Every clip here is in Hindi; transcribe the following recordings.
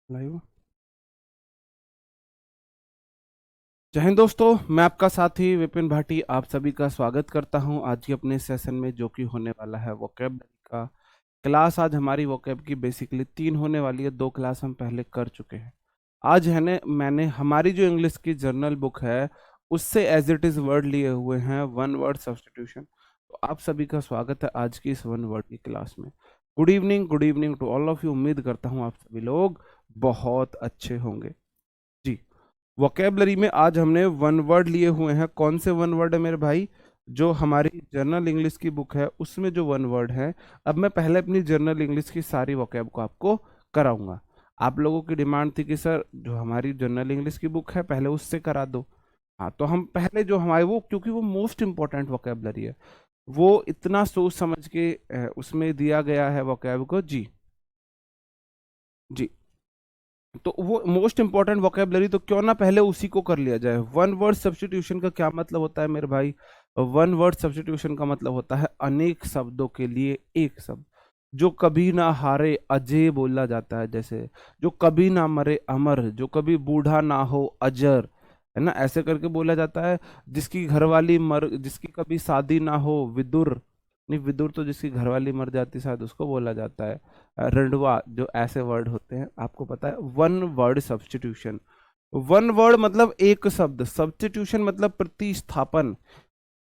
लाइव। जय हिंद दोस्तों, मैं आपका साथी विपिन भाटी आप सभी का स्वागत करता हूं आज के अपने सेशन में, जो कि होने वाला है वोकैबलरी का क्लास। आज हमारी वोकैब की बेसिकली 3 होने वाली है, 2 क्लास हम पहले कर चुके हैं। आज है ने मैंने हमारी जो इंग्लिश की जर्नल बुक है उससे एज इट इज वर्ड लिए हुए हैं, वन वर्ड सब्स्टिट्यूशन। तो आप सभी का स्वागत है आज की इस वन वर्ड की क्लास में। Good evening to all of you. उम्मीद करता हूँ आप सभी लोग बहुत अच्छे होंगे जी। वोकेबलरी में आज हमने वन वर्ड लिए हुए हैं। कौन से वन वर्ड है मेरे भाई? जो हमारी जर्नल इंग्लिश की बुक है उसमें जो वन वर्ड है। अब मैं पहले अपनी जर्नल इंग्लिश की सारी वोकेब को आपको कराऊंगा। आप लोगों की डिमांड थी कि सर जो हमारी जर्नल इंग्लिश की बुक है पहले उससे करा दो। हाँ, तो हम पहले जो हमारे वो, क्योंकि वो मोस्ट इंपॉर्टेंट वोकेबलरी है, वो इतना सोच समझ के उसमें दिया गया है वोकेब को जी। जी, तो वो मोस्ट इंपॉर्टेंट वोकेबलरी, तो क्यों ना पहले उसी को कर लिया जाए। वन वर्ड सब्स्टिट्यूशन का क्या मतलब होता है मेरे भाई? वन वर्ड सब्स्टिट्यूशन का मतलब होता है अनेक शब्दों के लिए एक शब्द। जो कभी ना हारे अजय बोला जाता है, जैसे जो कभी ना मरे अमर, जो कभी बूढ़ा ना हो अजर, है ना, ऐसे करके बोला जाता है। जिसकी घरवाली मर, जिसकी कभी शादी ना हो विदुर। नहीं, विदुर तो जिसकी घरवाली मर जाती शायद उसको बोला जाता है। रंडवा, जो ऐसे वर्ड होते हैं आपको पता है। One word substitution, one word मतलब एक शब्द, सब्स्टिट्यूशन मतलब प्रतिस्थापन।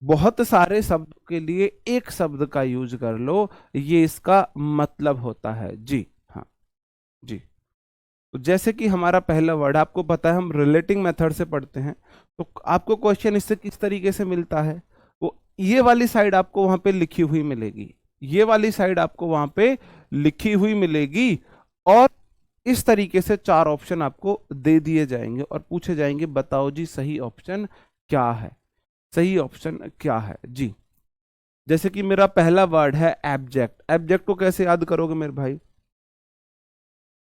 बहुत सारे शब्दों के लिए एक शब्द का यूज कर लो, ये इसका मतलब होता है जी। हाँ जी। तो जैसे कि हमारा पहला वर्ड आपको पता है, हम रिलेटिंग मेथड से पढ़ते हैं। तो आपको क्वेश्चन इससे किस तरीके से मिलता है? वो ये वाली साइड आपको वहां पे लिखी हुई मिलेगी, ये वाली साइड आपको वहां पे लिखी हुई मिलेगी, और इस तरीके से 4 ऑप्शन आपको दे दिए जाएंगे और पूछे जाएंगे बताओ जी सही ऑप्शन क्या है, सही ऑप्शन क्या है जी। जैसे कि मेरा पहला वर्ड है एब्जेक्ट। एब्जेक्ट को कैसे याद करोगे मेरे भाई?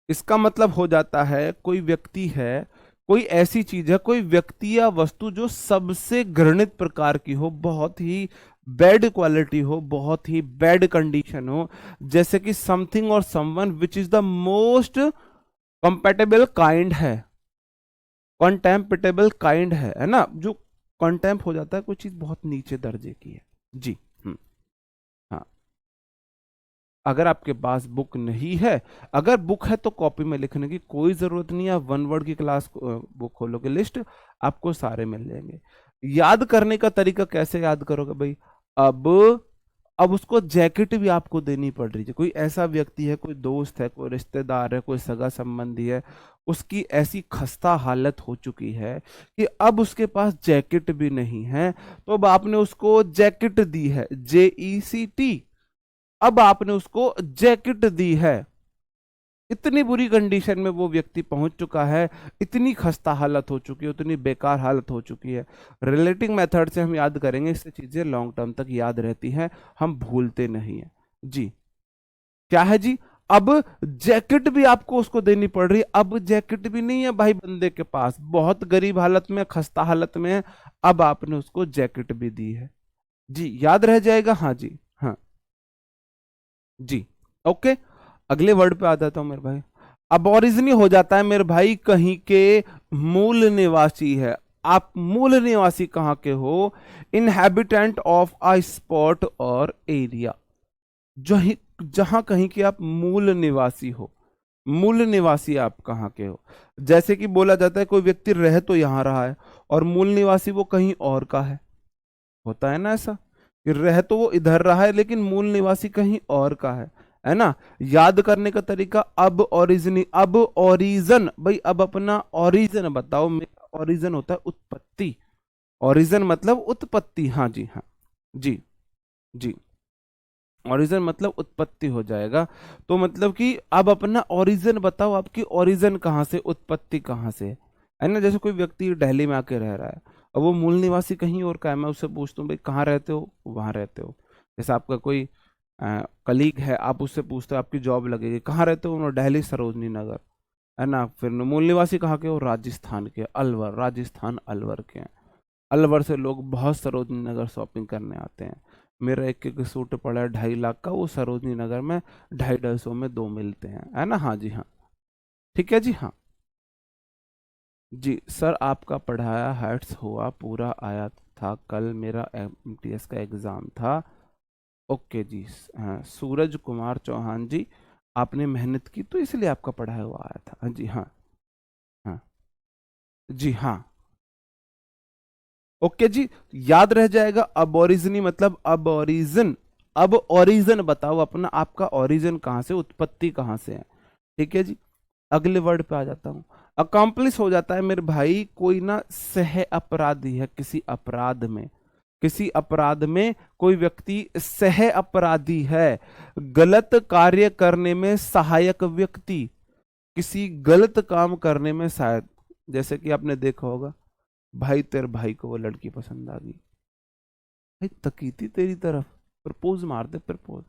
इसका मतलब हो जाता है कोई व्यक्ति है, कोई ऐसी चीज है, कोई व्यक्ति या वस्तु जो सबसे घृणित प्रकार की हो, बहुत ही बैड क्वालिटी हो, बहुत ही बैड कंडीशन हो। जैसे कि समथिंग और someone which is the most compatible kind है, कॉन्टेम्पेटेबल काइंड है ना, जो कॉन्टेम्प हो जाता है, कोई चीज बहुत नीचे दर्जे की है जी। हाँ, अगर आपके पास बुक नहीं है, अगर बुक है तो कॉपी में लिखने की कोई जरूरत नहीं है। वन वर्ड की क्लास बुक खोलोगे, लिस्ट आपको सारे मिल जाएंगे। याद करने का तरीका कैसे याद करोगे भाई? अब अब उसको जैकेट भी आपको देनी पड़ रही है। कोई ऐसा व्यक्ति है, कोई दोस्त है, कोई रिश्तेदार है, कोई सगा संबंधी है, उसकी ऐसी खस्ता हालत हो चुकी है कि अब उसके पास जैकेट भी नहीं है, तो अब आपने उसको जैकेट दी है, JECT। अब आपने उसको जैकेट दी है। इतनी बुरी कंडीशन में वो व्यक्ति पहुंच चुका है, इतनी खस्ता हालत हो चुकी है, इतनी बेकार हालत हो चुकी है। रिलेटिंग मेथड से हम याद करेंगे, इससे चीजें लॉन्ग टर्म तक याद रहती हैं, हम भूलते नहीं है जी। क्या है जी? अब जैकेट भी आपको उसको देनी पड़ रही है। अब जैकेट भी नहीं है भाई बंदे के पास, बहुत गरीब हालत में, खस्ता हालत में है। अब आपने उसको जैकेट भी दी है जी। याद रह जाएगा? हाँ जी, हाँ जी। ओके, अगले वर्ड पे आ जाता हूं मेरे भाई। अबोरिजिनी हो जाता है मेरे भाई कहीं के मूल निवासी है। आप मूल निवासी कहाँ के हो? इनहेबिटेंट ऑफ अ स्पॉट और एरिया। जहीं, जहां कहीं के आप मूल निवासी हो, मूल निवासी आप कहाँ के हो। जैसे कि बोला जाता है कोई व्यक्ति रह तो यहां रहा है और मूल निवासी वो कहीं और का है। होता है ना ऐसा, कि रह तो वो इधर रहा है लेकिन मूल निवासी कहीं और का है ना। याद करने का तरीका, अब ओरिजिन, अब ओरिजन भाई, अब अपना ओरिजिन बताओ। मेरा ओरिजिन होता है उत्पत्ति, ओरिजिन मतलब उत्पत्ति। हाँ जी, हाँ जी जी। ओरिजिन मतलब उत्पत्ति हो जाएगा। तो मतलब कि अब अपना ओरिजिन बताओ, आपकी ओरिजिन कहाँ से, उत्पत्ति कहाँ से है ना। जैसे कोई व्यक्ति दिल्ली में आके रह रहा है और वो मूल निवासी कहीं और का है, मैं उससे पूछता हूँ भाई कहाँ रहते हो, वहां रहते हो। जैसे आपका कोई कलीग है, आप उससे पूछते हो आपकी जॉब लगेगी, कहाँ रहते हो, उन्होंने दिल्ली सरोजनी नगर, है ना। फिर मूल निवासी कहाँ के हो, राजस्थान के, अलवर, राजस्थान अलवर के हैं। अलवर से लोग बहुत सरोजनी नगर शॉपिंग करने आते हैं। मेरा एक एक सूट पड़ा है 2.5 लाख का, वो सरोजनी नगर में 250-250 में 2 मिलते हैं, है ना। हाँ जी, हाँ ठीक है जी। हाँ जी सर, आपका पढ़ाया हर्ट्स हुआ पूरा आया था, कल मेरा एमटीएस का एग्जाम था। ओके जी। हाँ, सूरज कुमार चौहान जी, आपने मेहनत की तो इसलिए आपका पढ़ाया हुआ आया था। हाँ जी। हाँ हाँ जी। हाँ ओके जी, याद रह जाएगा। अबोरिजिनी मतलब अबोरिजिन। अब ओरिजिन बताओ अपना, आपका ओरिजिन कहाँ से, उत्पत्ति कहाँ से है। ठीक है जी। अगले वर्ड पे आ जाता हूं। अकॉम्प्लिस हो जाता है मेरे भाई, कोई ना सह अपराधी है किसी अपराध में, किसी अपराध में कोई व्यक्ति सह अपराधी है, गलत कार्य करने में सहायक व्यक्ति, किसी गलत काम करने में सहायक। जैसे कि आपने देखा होगा, भाई तेरे भाई को वो लड़की पसंद आ गई, भाई तकी थी तेरी तरफ, प्रपोज मार दे प्रपोज।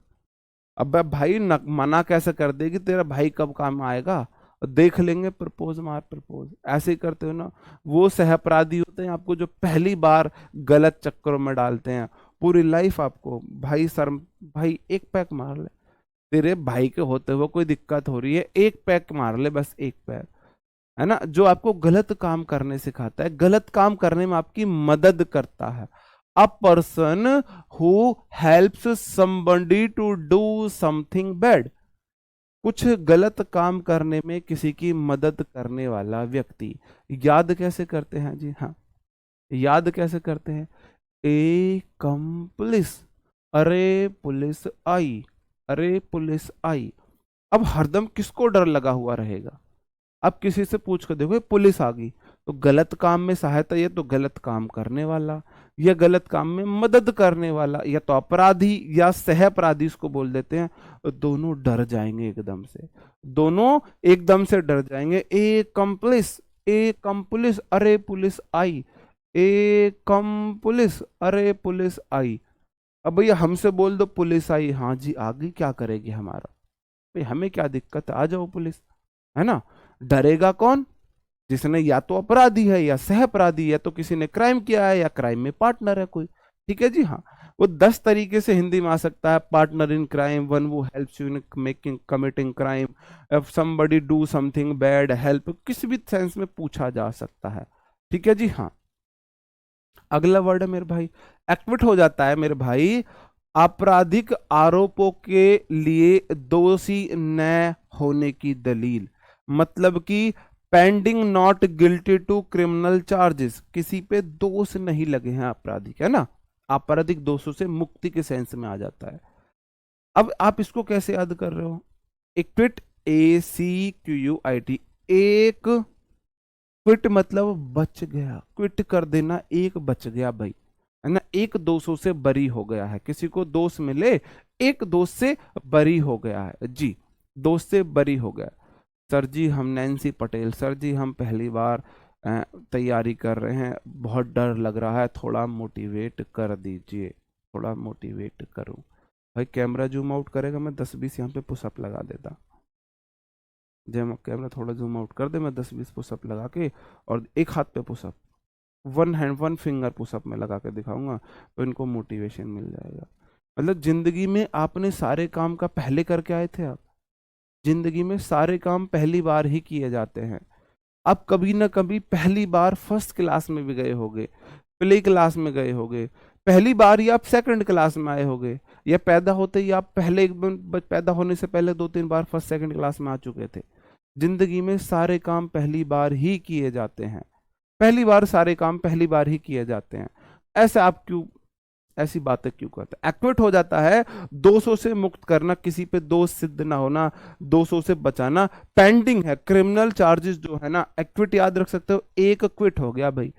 अब भाई मना कैसे कर देगी, तेरा भाई कब काम आएगा, देख लेंगे, प्रपोज मार प्रपोज, ऐसे ही करते हो ना। वो सहअपराधी होते हैं आपको, जो पहली बार गलत चक्करों में डालते हैं, पूरी लाइफ आपको भाई सर, भाई एक पैक मार ले, तेरे भाई के होते हुए कोई दिक्कत हो रही है, एक पैक मार ले, बस एक पैक, है ना, जो आपको गलत काम करने सिखाता है, गलत काम करने में आपकी मदद करता है। A person who helps somebody to do something bad, कुछ गलत काम करने में किसी की मदद करने वाला व्यक्ति। याद कैसे करते हैं जी। हाँ, याद कैसे करते हैं, ए कंप्लिस, अरे पुलिस आई, अरे पुलिस आई। अब हरदम किसको डर लगा हुआ रहेगा, अब किसी से पूछ कर देखो, पुलिस आ गई, तो गलत काम में सहायता, ये तो गलत काम करने वाला, या गलत काम में मदद करने वाला, या तो अपराधी या सह अपराधी इसको बोल देते हैं। तो दोनों डर जाएंगे एकदम से, दोनों एकदम से डर जाएंगे। ए कंप्लिस, ए कम पुलिस, अरे पुलिस आई, ए कम पुलिस, अरे पुलिस आई। अब भैया हमसे बोल दो पुलिस आई, हाँ जी आ गई, क्या करेगी हमारा, भाई हमें क्या दिक्कत है, आ जाओ पुलिस, है ना। डरेगा कौन, जिसने या तो अपराधी है या सह अपराधी है, तो किसी ने क्राइम किया है या क्राइम में पार्टनर है कोई। ठीक है जी। हाँ, वो 10 तरीके से हिंदी में आ सकता है, पार्टनर इन क्राइम, वन वो helps you in making committing crime, if somebody do something bad, help, किसी भी सेंस में पूछा जा सकता है। ठीक है जी। हाँ, अगला वर्ड है मेरे भाई, एक्विट हो जाता है मेरे भाई, आपराधिक आरोपों के लिए दोषी न होने की दलील, मतलब कि pending not guilty to criminal charges, किसी पे दोष नहीं लगे हैं आपराधिक, है ना, आपराधिक दोषों से मुक्ति के सेंस में आ जाता है। अब आप इसको कैसे याद कर रहे हो, acquit, A C Q U I T, एक, क्विट मतलब बच गया, क्विट कर देना, एक बच गया भाई, है ना, एक दोषों से बरी हो गया है, किसी को दोष मिले, एक दोष से बरी हो गया है जी, दोष से बरी हो गया। सर जी हम नैन्सी पटेल, सर जी हम पहली बार तैयारी कर रहे हैं, बहुत डर लग रहा है, थोड़ा मोटिवेट कर दीजिए, थोड़ा मोटिवेट करूं। भाई कैमरा जूम आउट करेगा, मैं 10-20 यहाँ पे पुशअप लगा देता, जब कैमरा थोड़ा जूम आउट कर दे, मैं 10-20 पुशअप लगा के, और एक हाथ पे push up, one hand one finger push up में लगा के दिखाऊंगा, तो इनको मोटिवेशन मिल जाएगा। मतलब जिंदगी में आपने सारे काम का पहले करके आए थे आप, जिंदगी में सारे काम पहली बार ही किए जाते हैं। आप कभी ना कभी पहली बार फर्स्ट क्लास में भी गए होगे, प्ले क्लास में गए होगे, पहली बार ही आप सेकंड क्लास में आए होगे, या पैदा होते ही आप पहले एकदम पैदा होने से पहले 2-3 बार फर्स्ट सेकंड क्लास में आ चुके थे। जिंदगी में सारे काम पहली बार ही किए जाते हैं, पहली बार सारे काम पहली बार ही किए जाते हैं। ऐसे आप क्यों ऐसी बातें क्यों करते हैं। एक्विट हो जाता है, दोषों से मुक्त करना, किसी पे दोष सिद्ध ना होना, दोषों से बचाना। पेंडिंग है क्रिमिनल चार्जेस जो है ना, एक्विट याद रख सकते हो, एक क्विट हो गया भाई,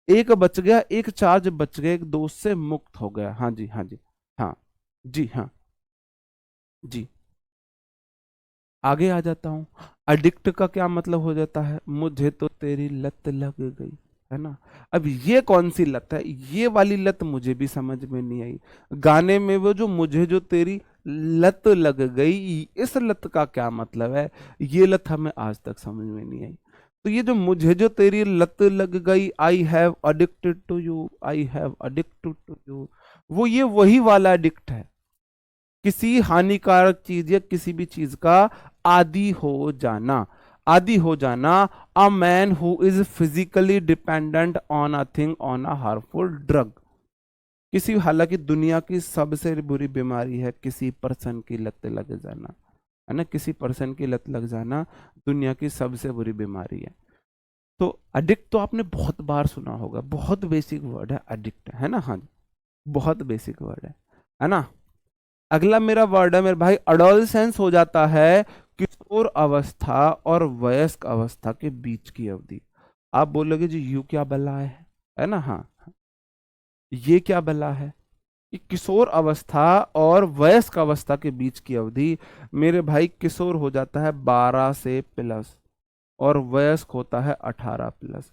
एक बच गया, एक चार्ज बच गया, एक दोष से मुक्त हो गया। हाँ जी, हाँ जी, हाँ जी, हाँ जी। आगे आ जाता हूँ, अडिक्ट का क्या मतलब हो जाता है, मुझे तो तेरी लत लग गई, है ना। अब ये कौन सी लत है, ये वाली लत मुझे भी समझ में नहीं आई। गाने में वो जो मुझे जो तेरी लत लग गई, इस लत का क्या मतलब है, ये लत हमें आज तक समझ में नहीं आई। तो ये जो मुझे जो तेरी लत लग गई, I have addicted to you, I have addicted to you, वो ये वही वाला अडिक्ट है, किसी हानिकारक चीज या किसी भी चीज का आदि हो जाना। आदि हो जाना, a man who is physically dependent on a thing on a harmful drug. किसी, हालांकि दुनिया की सबसे बुरी बीमारी है किसी पर्सन की लत लग जाना, है ना, किसी पर्सन की लत लग जाना दुनिया की सबसे बुरी बीमारी है। तो एडिक्ट तो आपने बहुत बार सुना होगा, बहुत बेसिक वर्ड है एडिक्ट, है ना, हाँ जी, बहुत बेसिक वर्ड है ना। अगला मेरा वर्ड है मेरे भाई, अडोलसेंस हो जाता है किशोर अवस्था और वयस्क अवस्था के बीच की अवधि। आप बोलोगे जी यू क्या बला है ना, हाँ, ये क्या बला है, कि किशोर अवस्था और वयस्क अवस्था के बीच की अवधि, मेरे भाई किशोर हो जाता है 12 से प्लस और वयस्क होता है 18 प्लस।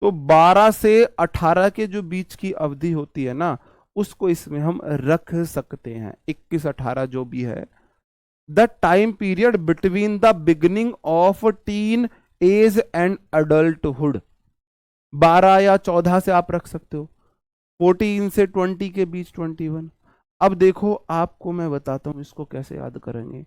तो 12 से 18 के जो बीच की अवधि होती है ना, उसको इसमें हम रख सकते हैं 21-18 जो भी है। The time period between the beginning of teen age and adulthood, 12 या 14 से आप रख सकते हो, 14 से 20 के बीच 21। अब देखो आपको मैं बताता हूं इसको कैसे याद करेंगे।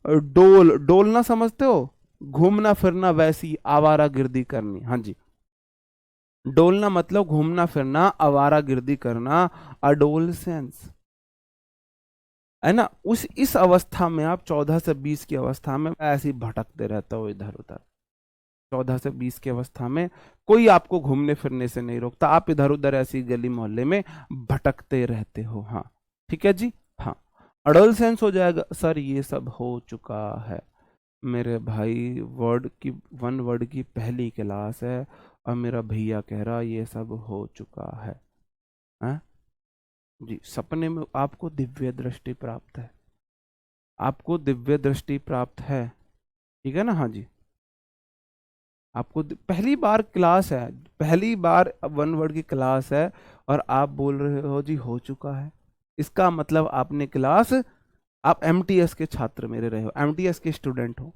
डोल, डोलना समझते हो, घूमना फिरना, वैसी आवारा गिर्दी करनी, हाँ जी, डोलना मतलब घूमना फिरना, आवारा गिर्दी करना, अडोलसेंस, है ना। उस इस अवस्था में आप 14 से 20 की अवस्था में ऐसे ही भटकते रहते हो इधर उधर। 14 से 20 की अवस्था में कोई आपको घूमने फिरने से नहीं रोकता, आप इधर उधर ऐसी गली मोहल्ले में भटकते रहते हो, हाँ, ठीक है जी, हाँ। अडोलसेंस हो जाएगा सर, ये सब हो चुका है मेरे भाई, वर्ड की, वन वर्ड की पहली क्लास है और मेरा भैया कह रहा ये सब हो चुका है, हैं? जी, सपने में आपको दिव्य दृष्टि प्राप्त है, आपको दिव्य दृष्टि प्राप्त है, ठीक है ना, हाँ जी। आपको पहली बार क्लास है, पहली बार वन वर्ड की क्लास है और आप बोल रहे हो जी हो चुका है, इसका मतलब आपने क्लास, आप एमटीएस के छात्र मेरे रहे हो, एमटीएस के स्टूडेंट हो।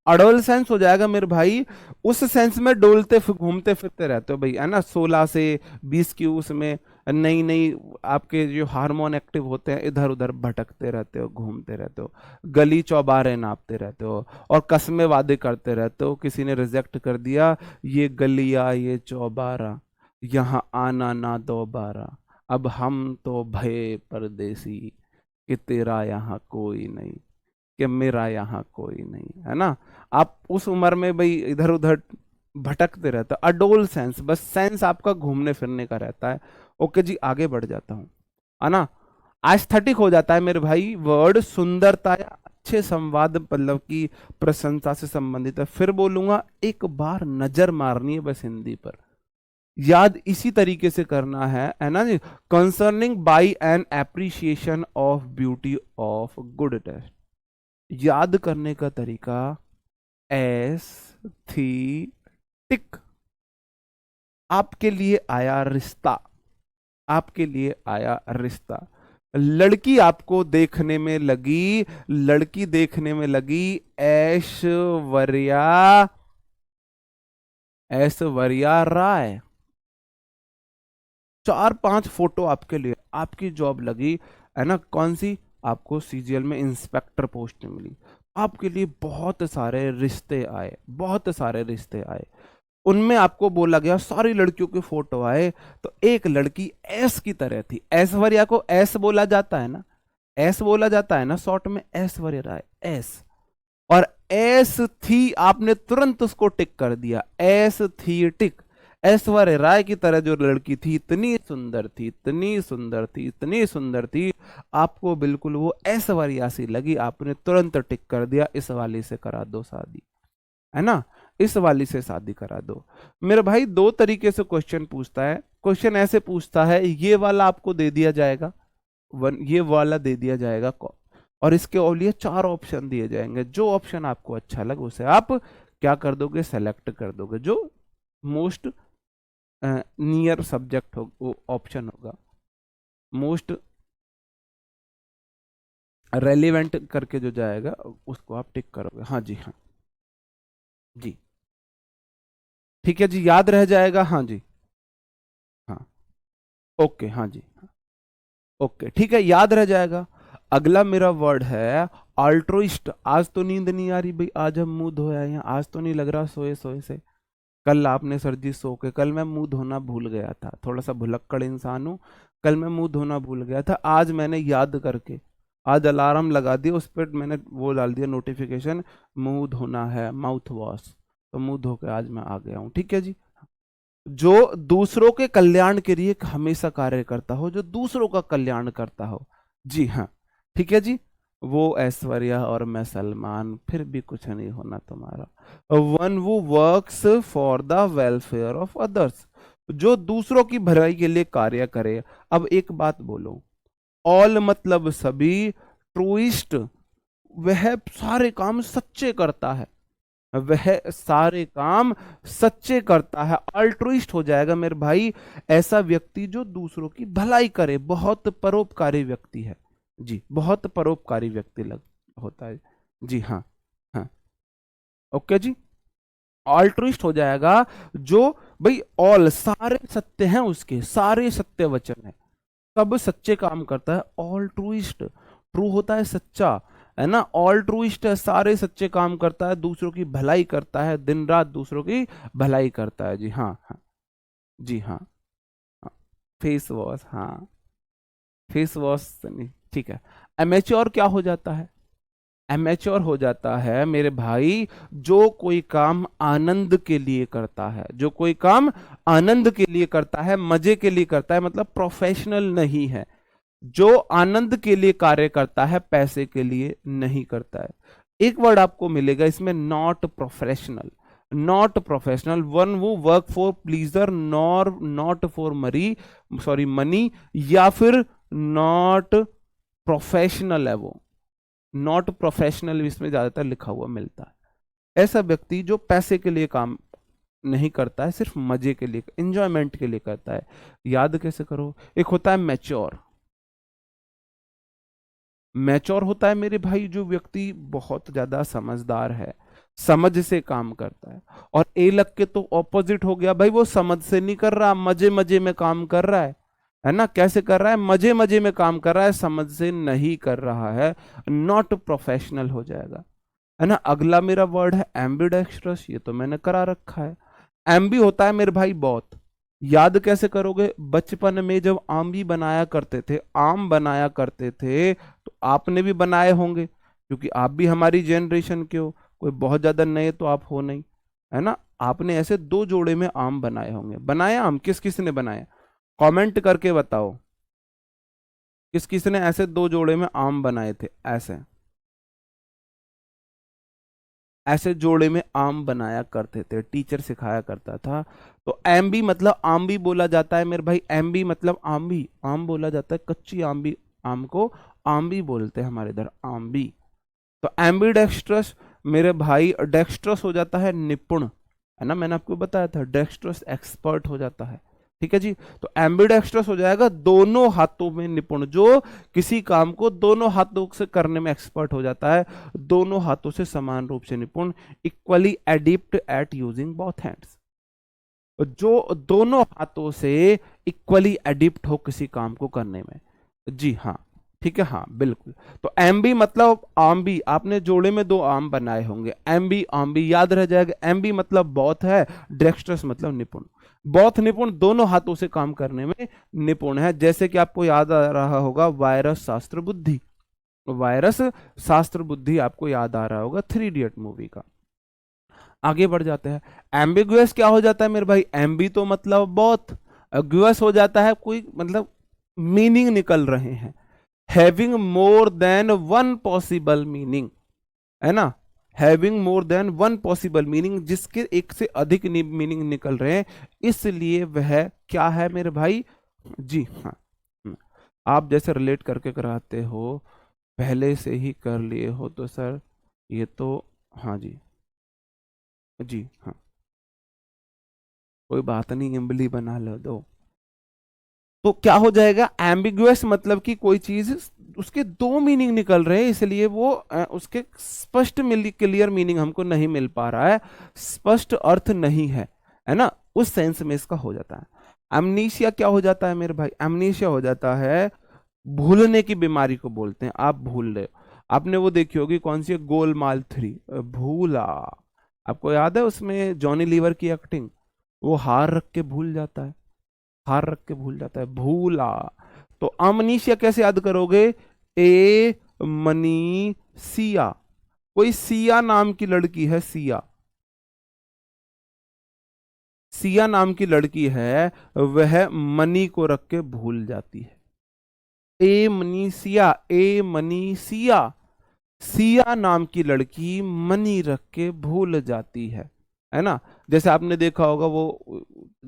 अडोलसेंस हो जाएगा मेरे भाई, उस सेंस में डोलते घूमते फिरते रहते हो भाई, है ना, 16 से 20 की उसमें नई नई आपके जो हार्मोन एक्टिव होते हैं, इधर उधर भटकते रहते हो, घूमते रहते हो, गली चौबारे नापते रहते हो और कस्में वादे करते रहते हो, किसी ने रिजेक्ट कर दिया, ये गलिया ये चौबारा, यहाँ आना ना दोबारा, अब हम तो भय परदेसी, कि तेरा यहाँ कोई नहीं, कि मेरा यहाँ कोई नहीं, है ना। आप उस उम्र में भाई इधर उधर भटकते रहते हो, अडोल सेंस, बस सेंस आपका घूमने फिरने का रहता है। ओके जी, आगे बढ़ जाता हूं, है ना। एस्थेटिक हो जाता है मेरे भाई वर्ड, सुंदरता या अच्छे संवाद मतलब की प्रशंसा से संबंधित है। फिर बोलूंगा, एक बार नजर मारनी है बस हिंदी पर, याद इसी तरीके से करना है ना जी। Concerning by an appreciation of beauty of good taste, याद करने का तरीका, एस थी टिक, आपके लिए आया रिश्ता, आपके लिए आया रिश्ता, लड़की आपको देखने में लगी, लड़की देखने में लगी, ऐश्वर्या, ऐश्वर्या राय, 4-5 फोटो आपके लिए, आपकी जॉब लगी, है ना, कौन सी, आपको सीजीएल में इंस्पेक्टर पोस्ट मिली, आपके लिए बहुत सारे रिश्ते आए, बहुत सारे रिश्ते आए, उनमें आपको बोला गया, सारी लड़कियों के फोटो आए, तो एक लड़की एस की तरह थी, ऐश्वर्या को एस बोला जाता है ना, एस बोला जाता है ना शॉर्ट में, ऐश्वर्या राय एस, और एस थी, आपने तुरंत उसको टिक कर दिया, एस थी टिक, ऐश्वर्या राय की तरह जो लड़की थी, इतनी सुंदर थी, इतनी सुंदर थी, इतनी सुंदर थी, आपको बिल्कुल वो ऐश्वर्या सी लगी, आपने तुरंत टिक कर दिया, इस वाली से करा दो शादी, है ना, इस वाली से शादी करा दो। मेरे भाई दो तरीके से क्वेश्चन पूछता है, क्वेश्चन ऐसे पूछता है, ये वाला आपको दे दिया जाएगा, ये वाला दे दिया जाएगा, और इसके लिए 4 ऑप्शन दिए जाएंगे, जो ऑप्शन आपको अच्छा लगे उसे आप क्या कर दोगे, सेलेक्ट कर दोगे, जो मोस्ट नियर सब्जेक्ट हो वो ऑप्शन होगा, मोस्ट रेलिवेंट करके जो जाएगा उसको आप टिक करोगे, हाँ जी, हाँ जी, ठीक है जी, याद रह जाएगा, हाँ जी, हाँ, ओके, हाँ जी, ओके, ठीक है, याद रह जाएगा। अगला मेरा वर्ड है अल्ट्रुइस्ट, आज तो नींद नहीं आ रही भाई, आज हम मुंह धोया हैं, आज तो नहीं लग रहा सोए सोए से। कल आपने सर जी सो के, कल मैं मुंह धोना भूल गया था, थोड़ा सा भुलक्कड़ इंसान हूँ, कल मैं मुंह धोना भूल गया था, आज मैंने याद करके, आज अलार्म लगा दिया, उस पर मैंने वो डाल दिया नोटिफिकेशन, मुंह धोना है, माउथ वॉश, तो मुंह धो के आज मैं आ गया हूँ। ठीक है जी। जो दूसरों के कल्याण के लिए हमेशा कार्य करता हो, जो दूसरों का कल्याण करता हो, जी हाँ, ठीक है जी। वो ऐश्वर्या और मैं सलमान, फिर भी कुछ नहीं होना तुम्हारा। वन वो works for the welfare of others, जो दूसरों की भलाई के लिए कार्य करे। अब एक बात बोलो, ऑल मतलब सभी, ट्रूइस्ट वह सारे काम सच्चे करता है, वह सारे काम सच्चे करता है। अल्ट्रुइस्ट हो जाएगा मेरे भाई ऐसा व्यक्ति जो दूसरों की भलाई करे, बहुत परोपकारी व्यक्ति है जी, बहुत परोपकारी व्यक्ति लग होता है जी। हाँ हाँ, ओके जी। ऑल्ट्रुइस्ट हो जाएगा जो, भाई ऑल सारे सत्य हैं, उसके सारे सत्य वचन है, सब सच्चे काम करता है। ऑल्ट्रुइस्ट, ट्रू होता है सच्चा, है ना, ऑल्ट्रुइस्ट है, सारे सच्चे काम करता है, दूसरों की भलाई करता है, दिन रात दूसरों की भलाई करता है जी। हाँ हाँ जी। हाँ हाँ, फेस वॉश, हाँ फेस वॉश नहीं, ठीक है। एमेच्योर क्या हो जाता है? एमेच्योर हो जाता है मेरे भाई जो कोई काम आनंद के लिए करता है, जो कोई काम आनंद के लिए करता है, मजे के लिए करता है, मतलब प्रोफेशनल नहीं है, जो आनंद के लिए कार्य करता है, पैसे के लिए नहीं करता है। एक वर्ड आपको मिलेगा इसमें, not professional. Not professional, one वो work for pleasure, nor not for money, sorry money, या फिर नॉट प्रोफेशनल है वो, नॉट प्रोफेशनल इसमें ज्यादातर लिखा हुआ मिलता है। ऐसा व्यक्ति जो पैसे के लिए काम नहीं करता है, सिर्फ मजे के लिए, इंजॉयमेंट के लिए करता है। याद कैसे करो, एक होता है मैच्योर। मैच्योर होता है मेरे भाई जो व्यक्ति बहुत ज्यादा समझदार है, समझ से काम करता है। और ए लग के तो ऑपोजिट हो गया भाई, वो समझ से नहीं कर रहा, मजे मजे में काम कर रहा है ना। कैसे कर रहा है? मजे मजे में काम कर रहा है, समझ से नहीं कर रहा है, नॉट प्रोफेशनल हो जाएगा, है ना। अगला मेरा वर्ड है एम्बिडेक्स्ट्रस, ये तो मैंने करा रखा है। एम्बी होता है मेरे भाई बहुत, याद कैसे करोगे? बचपन में जब आम भी बनाया करते थे, आम बनाया करते थे, तो आपने भी बनाए होंगे क्योंकि आप भी हमारी जनरेशन के हो, कोई बहुत ज्यादा नए तो आप हो नहीं, है ना। आपने ऐसे दो जोड़े में आम बनाए होंगे। बनाए आम किस किस ने बनाए? कमेंट करके बताओ, किस किस ने ऐसे दो जोड़े में आम बनाए थे? ऐसे ऐसे जोड़े में आम बनाया करते थे, टीचर सिखाया करता था। तो एम्बी मतलब आम भी बोला जाता है मेरे भाई, एम्बी मतलब आम भी, आम बोला जाता है, कच्ची आम भी, आम को आम भी बोलते हैं हमारे इधर, आम भी। तो एम्बी डेक्स्ट्रस मेरे भाई, डेक्स्ट्रस हो जाता है निपुण, है ना, मैंने आपको बताया था, डेक्स्ट्रस एक्सपर्ट हो जाता है। ठीक है जी। तो एम्बिडेक्स्ट्रस हो जाएगा दोनों हाथों में निपुण, जो किसी काम को दोनों हाथों से करने में एक्सपर्ट हो जाता है, दोनों हाथों से समान रूप से निपुण, equally adept at using both hands, जो दोनों हाथों से इक्वली एडिप्ट हो किसी काम को करने में। जी हाँ, ठीक है, हाँ बिल्कुल। तो एम्बी मतलब आम भी, आपने जोड़े में दो आम बनाए होंगे, एम्बी आम भी याद रह जाएगा। एम्बी मतलब बहुत है, डेक्स्ट्रस मतलब निपुण, बहुत निपुण, दोनों हाथों से काम करने में निपुण है। जैसे कि आपको याद आ रहा होगा वायरस शास्त्र बुद्धि, वायरस शास्त्र बुद्धि आपको याद आ रहा होगा 3 इडियट मूवी का। आगे बढ़ जाते हैं। एम्बिगुअस क्या हो जाता है मेरे भाई? एम्बी तो मतलब बहुत, अग्युअस हो जाता है कोई मतलब मीनिंग निकल रहे हैं, having more than one possible meaning, है ना, having more than one possible meaning, जिसके एक से अधिक मीनिंग निकल रहे हैं, इसलिए वह क्या है मेरे भाई? जी हाँ। आप जैसे रिलेट करके कराते हो, पहले से ही कर लिए हो तो सर ये तो, हाँ जी, जी हाँ, कोई बात नहीं, इमली बना लो दो। तो क्या हो जाएगा? एम्बिगुअस मतलब कि कोई चीज, उसके दो मीनिंग निकल रहे हैं, इसलिए वो उसके स्पष्ट क्लियर मीनिंग हमको नहीं मिल पा रहा है, स्पष्ट अर्थ नहीं है ना, उस सेंस में इसका हो जाता है। एमनीशिया क्या हो जाता है मेरे भाई? एमनीशिया हो जाता है, भूलने की बीमारी को बोलते हैं, आप भूल रहे हो। आपने वो देखी होगी, कौन सी है, गोलमाल 3, भूला। आपको याद है उसमें जॉनी लीवर की एक्टिंग, वो हार रख के भूल जाता है, हार रख के भूल जाता है, भूला। तो अमनीशिया कैसे याद करोगे, ए मनी सिया। कोई सिया नाम की लड़की है, सिया, सिया नाम की लड़की है, वह मनी को रख के भूल जाती है। ए मनीसिया, ए मनीसिया, सिया नाम की लड़की मनी रख के भूल जाती है ना। जैसे आपने देखा होगा वो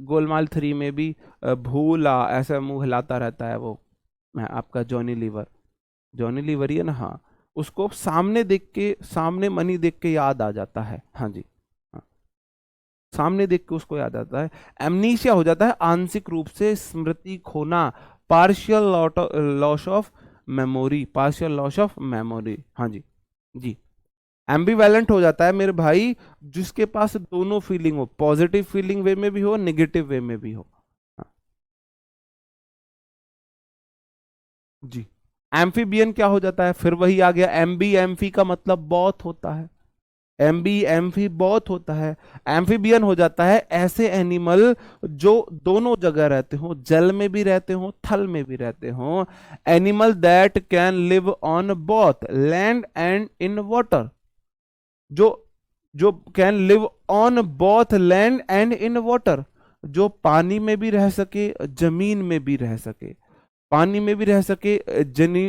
गोलमाल 3 में भी भूला ऐसा मुंह हिलाता रहता है वो, आपका जॉनी लीवर, जॉनी लीवर ही है ना, हाँ। उसको सामने देख के, सामने मनी देख के याद आ जाता है, हाँ जी, हाँ। सामने देख के उसको याद आता है। एमनीशिया हो जाता है आंशिक रूप से स्मृति खोना, partial loss of memory, partial loss of memory, हाँ जी, जी। एम्बिवेलेंट हो जाता है मेरे भाई जिसके पास दोनों फीलिंग हो, पॉजिटिव फीलिंग वे में भी हो, नेगेटिव वे में भी हो, हाँ, जी। एम्फीबियन क्या हो जाता है, फिर वही आ गया, एम्बी एम्फी का मतलब बहुत होता है, एम्बी एम्फी बहुत होता है। एम्फीबियन हो जाता है ऐसे एनिमल जो दोनों जगह रहते हो, जल में भी रहते हो, थल में भी रहते हो। Animal that can live on both land and in water, जो जो can live on both land and in water, जो पानी में भी रह सके, जमीन में भी रह सके, पानी में भी रह सके,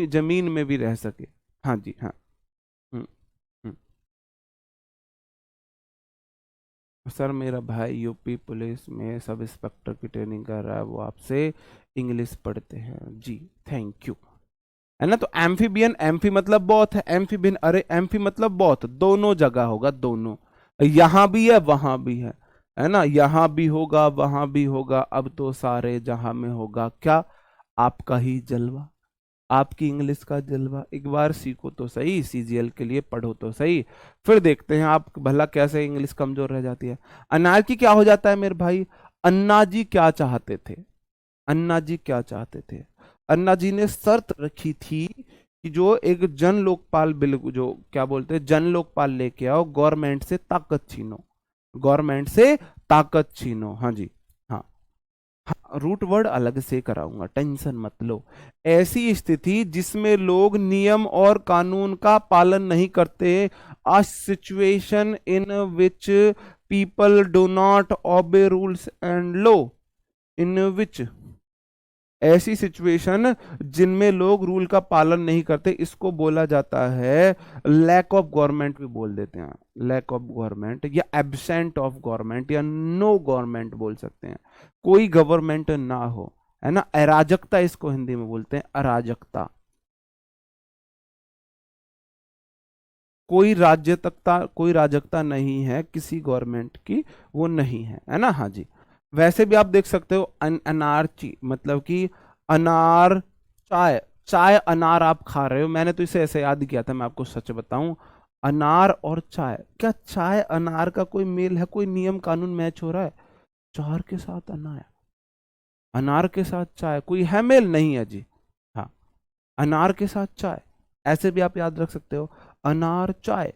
जमीन में भी रह सके, हाँ जी, हाँ। हम्म, हम्म। सर मेरा भाई यूपी पुलिस में सब इंस्पेक्टर की ट्रेनिंग कर रहा है, वो आपसे इंग्लिश पढ़ते हैं जी, थैंक यू। है ना, तो एम्फीबियन, एम्फी मतलब बहुत है, एम्फीबियन, अरे एम्फी मतलब बहुत, दोनों जगह होगा, दोनों, यहां भी है वहां भी है ना, यहां भी होगा वहां भी होगा, अब तो सारे जहां में होगा क्या, आपका ही जलवा, आपकी इंग्लिश का जलवा। एक बार सीखो तो सही, सीजीएल के लिए पढ़ो तो सही, फिर देखते हैं आप भला कैसे इंग्लिश कमजोर रह जाती है। अनार्की क्या हो जाता है मेरे भाई, अन्ना जी क्या चाहते थे, अन्ना जी क्या चाहते थे, अन्ना जी ने शर्त रखी थी कि जो एक जन लोकपाल बिल, जो क्या बोलते हैं जन लोकपाल लेके आओ, गवर्नमेंट से ताकत छीनो, गवर्नमेंट से ताकत छीनो, हाँ जी, हाँ। हाँ, रूट वर्ड अलग से कराऊंगा, टेंशन मत लो। ऐसी स्थिति जिसमें लोग नियम और कानून का पालन नहीं करते, a situation in which people do not obey rules and law, in which, ऐसी सिचुएशन जिनमें लोग रूल का पालन नहीं करते, इसको बोला जाता है लैक ऑफ गवर्नमेंट भी बोल देते हैं, लैक ऑफ गवर्नमेंट या एब्सेंट ऑफ गवर्नमेंट या नो गवर्नमेंट बोल सकते हैं, कोई गवर्नमेंट ना हो, है ना, अराजकता इसको हिंदी में बोलते हैं, अराजकता, कोई राज्यतकता, कोई राजकता नहीं है किसी गवर्नमेंट की, वो नहीं है ना, हाँ जी। वैसे भी आप देख सकते हो अनारची मतलब कि अनार, चाय, चाय अनार आप खा रहे हो, मैंने तो इसे ऐसे याद किया था, मैं आपको सच बताऊं, अनार और चाय, क्या चाय अनार का कोई मेल है, कोई नियम कानून मैच हो रहा है, चार के साथ अनार, अनार के साथ चाय, कोई है मेल नहीं है जी, हाँ, अनार के साथ चाय, ऐसे भी आप याद रख सकते हो, अनार चाय,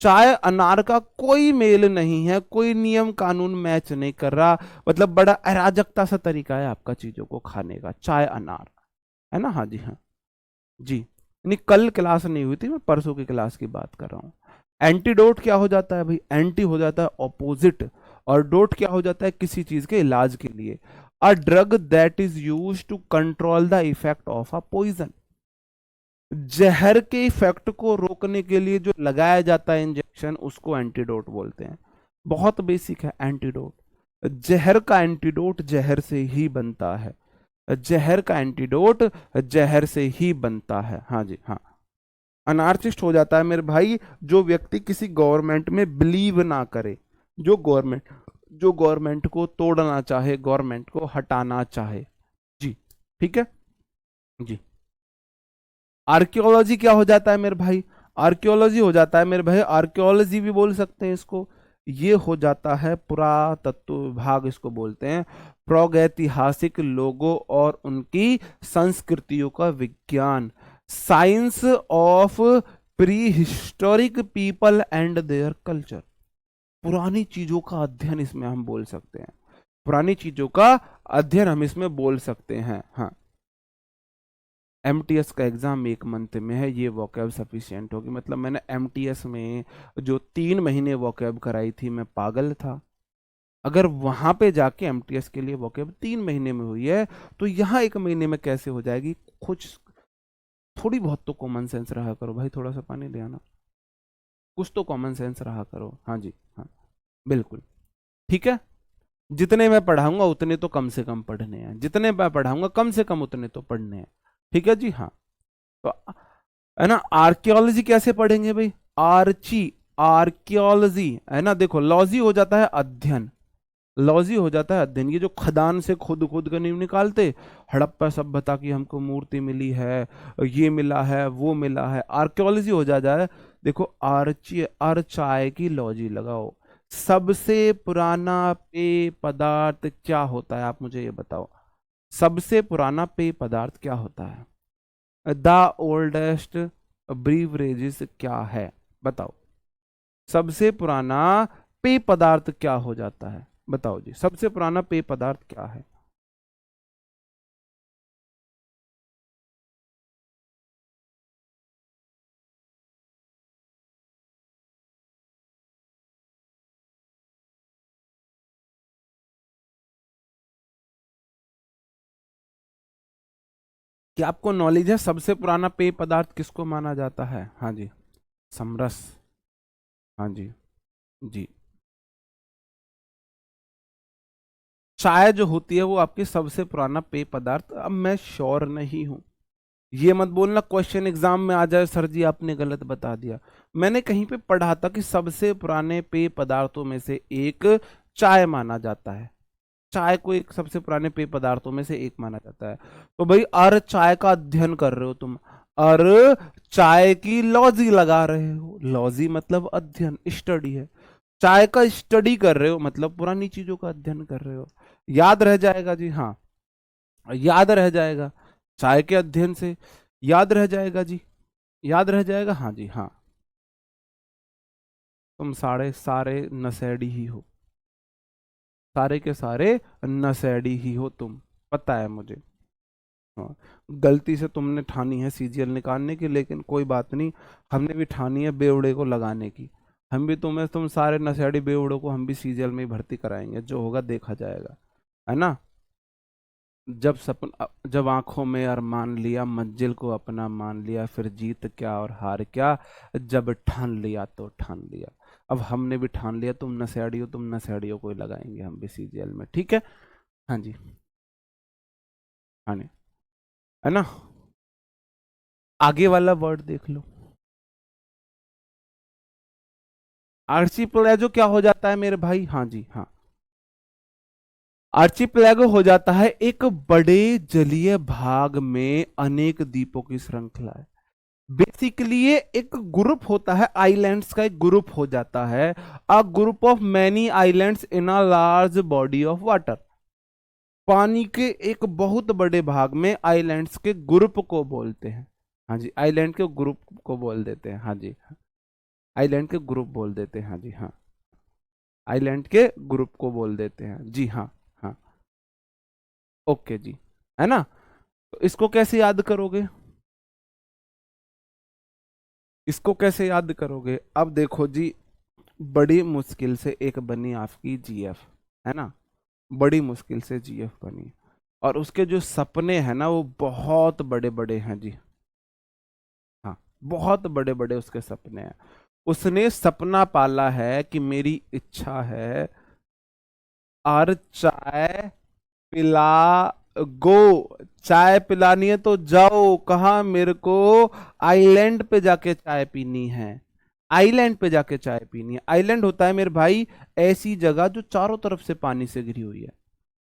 चाय अनार का कोई मेल नहीं है, कोई नियम कानून मैच नहीं कर रहा, मतलब बड़ा अराजकता सा तरीका है आपका चीजों को खाने का, चाय अनार, है ना, हाँ जी, हाँ जी। नहीं कल क्लास नहीं हुई थी, मैं परसों की क्लास की बात कर रहा हूँ। एंटीडोट क्या हो जाता है भाई, एंटी हो जाता है ऑपोजिट, और डोट क्या हो जाता है किसी चीज के इलाज के लिए, a drug that is use to control the effect of a poison, जहर के इफेक्ट को रोकने के लिए जो लगाया जाता है इंजेक्शन, उसको एंटीडोट बोलते हैं, बहुत बेसिक है एंटीडोट, जहर का एंटीडोट जहर से ही बनता है, जहर का एंटीडोट जहर से ही बनता है, हाँ जी, हाँ। अनार्चिस्ट हो जाता है मेरे भाई जो व्यक्ति किसी गवर्नमेंट में बिलीव ना करे, जो गवर्नमेंट, जो गवर्नमेंट को तोड़ना चाहे, गवर्नमेंट को हटाना चाहे, जी, ठीक है जी। आर्कियोलॉजी क्या हो जाता है मेरे भाई, आर्कियोलॉजी हो जाता है मेरे भाई, आर्कियोलॉजी भी बोल सकते हैं इसको, ये हो जाता है पुरातत्व विभाग, इसको बोलते हैं प्रागैतिहासिक लोगों और उनकी संस्कृतियों का विज्ञान, science of pre historic people and their culture. पुरानी चीजों का अध्ययन इसमें हम बोल सकते हैं, पुरानी चीजों का अध्ययन हम इसमें बोल सकते हैं। हाँ, एमटीएस का एग्जाम 1 मंथ में है, ये वोकैब सफिशिएंट होगी। मतलब मैंने एमटीएस में जो 3 महीने वोकैब कराई थी, मैं पागल था। अगर वहां पे जाके एमटीएस के लिए वोकैब 3 महीने में हुई है, तो यहाँ 1 महीने में कैसे हो जाएगी? कुछ थोड़ी बहुत तो कॉमन सेंस रहा करो भाई, थोड़ा सा पानी ले आना, कुछ तो कॉमन सेंस रहा करो। हाँ जी, हाँ बिल्कुल, ठीक है। जितने मैं पढ़ाऊंगा उतने तो कम से कम पढ़ने हैं, जितने मैं पढ़ाऊंगा कम से कम उतने तो पढ़ने हैं, ठीक है जी। हाँ, तो है ना, आर्कियोलॉजी कैसे पढ़ेंगे भाई? आर्ची, आर्कियोलॉजी है ना, देखो लॉजी हो जाता है अध्ययन, लॉजी हो जाता है अध्ययन। ये जो खदान से खुद खुद का नहीं निकालते, हड़प्पा सभ्यता की हमको मूर्ति मिली है, ये मिला है, वो मिला है, आर्कियोलॉजी हो जाए। देखो आर्ची, अर्चाय की लॉजी लगाओ। सबसे पुराना पेय पदार्थ क्या होता है, आप मुझे ये बताओ, सबसे पुराना पेय पदार्थ क्या होता है? द ओल्डेस्ट ब्रीवरेजेस क्या है, बताओ। सबसे पुराना पेय पदार्थ क्या हो जाता है, बताओ जी, सबसे पुराना पेय पदार्थ क्या है? क्या आपको नॉलेज है सबसे पुराना पेय पदार्थ किसको माना जाता है? हाँ जी, समरस। हाँ जी, जी। चाय जो होती है वो आपकी सबसे पुराना पेय पदार्थ, अब मैं श्योर नहीं हूं, ये मत बोलना क्वेश्चन एग्जाम में आ जाए सर जी आपने गलत बता दिया। मैंने कहीं पे पढ़ा था कि सबसे पुराने पेय पदार्थों में से एक चाय माना जाता है, चाय को एक सबसे पुराने पेय पदार्थों में से एक माना जाता है। तो भाई अर चाय का अध्ययन कर रहे हो तुम, अर चाय की लॉजी लगा रहे हो, लॉजी मतलब अध्ययन, स्टडी है। चाय का स्टडी कर रहे हो मतलब पुरानी चीजों का अध्ययन कर रहे हो। याद रह जाएगा जी, हाँ याद रह जाएगा, चाय के अध्ययन से याद रह जाएगा जी, याद रह जाएगा। हाँ जी, हाँ, तुम सारे सारे नशेड़ी ही हो, सारे के सारे नशेड़ी ही हो तुम, पता है मुझे। हाँ, गलती से तुमने ठानी है सीजीएल निकालने की, लेकिन कोई बात नहीं, हमने भी ठानी है बेवड़े को लगाने की। हम भी तुम्हें, तुम सारे नशेड़ी बेवड़ों को हम भी सीजीएल में ही भर्ती कराएंगे, जो होगा देखा जाएगा, है ना। जब आंखों में अरमान लिया, मंजिल को अपना मान लिया, फिर जीत क्या और हार क्या, जब ठान लिया तो ठान लिया। अब हमने भी ठान लिया, तुम नशेड़ी हो, तुम नशेड़ियों को ही लगाएंगे हम भी सीजीएल में, ठीक है। हाँ जी, हाँ जी, है ना। आगे वाला वर्ड देख लो, आर्चिपेलागो क्या हो जाता है मेरे भाई? हाँ जी, हाँ, आर्चिपेलागो हो जाता है एक बड़े जलीय भाग में अनेक द्वीपों की श्रृंखला है। बेसिकली ये एक ग्रुप होता है, आइलैंड्स का एक ग्रुप हो जाता है, a group of many islands in a large body of water. पानी के एक बहुत बड़े भाग में आइलैंड्स के ग्रुप को बोलते हैं। हाँ जी, आइलैंड के ग्रुप को बोल देते हैं, हाँ जी, आइलैंड के ग्रुप बोल देते हैं, हाँ जी, हाँ, आइलैंड के ग्रुप को बोल देते हैं जी, हाँ, हाँ, ओके जी, है ना। तो इसको कैसे याद करोगे, इसको कैसे याद करोगे? अब देखो जी, बड़ी मुश्किल से एक बनी आपकी जीएफ, है ना, बड़ी मुश्किल से जीएफ बनी, और उसके जो सपने हैं ना वो बहुत बड़े बड़े हैं जी। हाँ, बहुत बड़े बड़े उसके सपने हैं। उसने सपना पाला है कि मेरी इच्छा है और चाय पिला गो, चाय पिलानी है तो जाओ, कहा मेरे को आइलैंड पे जाके चाय पीनी है, आइलैंड पे जाके चाय पीनी है। आइलैंड होता है मेरे भाई ऐसी जगह जो चारों तरफ से पानी से घिरी हुई है,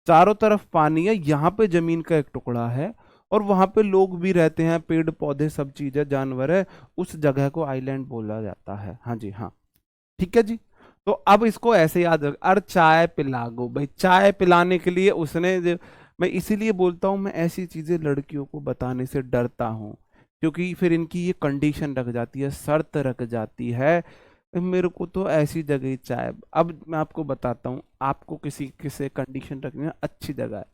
चारों तरफ पानी है, यहाँ पे जमीन का एक टुकड़ा है, और वहां पे लोग भी रहते हैं, पेड़ पौधे सब चीजें जानवर है, उस जगह को आइलैंड बोला जाता है। हाँ जी, हाँ, ठीक है जी। तो अब इसको ऐसे याद रख, अरे चाय पिलागो भाई, चाय पिलाने के लिए उसने मैं इसीलिए बोलता हूं, मैं ऐसी चीजें लड़कियों को बताने से डरता हूं क्योंकि फिर इनकी ये कंडीशन रख जाती है, शर्त रख जाती है, मेरे को तो ऐसी जगह ही चाय। अब मैं आपको बताता हूँ, आपको किसी किसी कंडीशन रखनी है, अच्छी जगह है,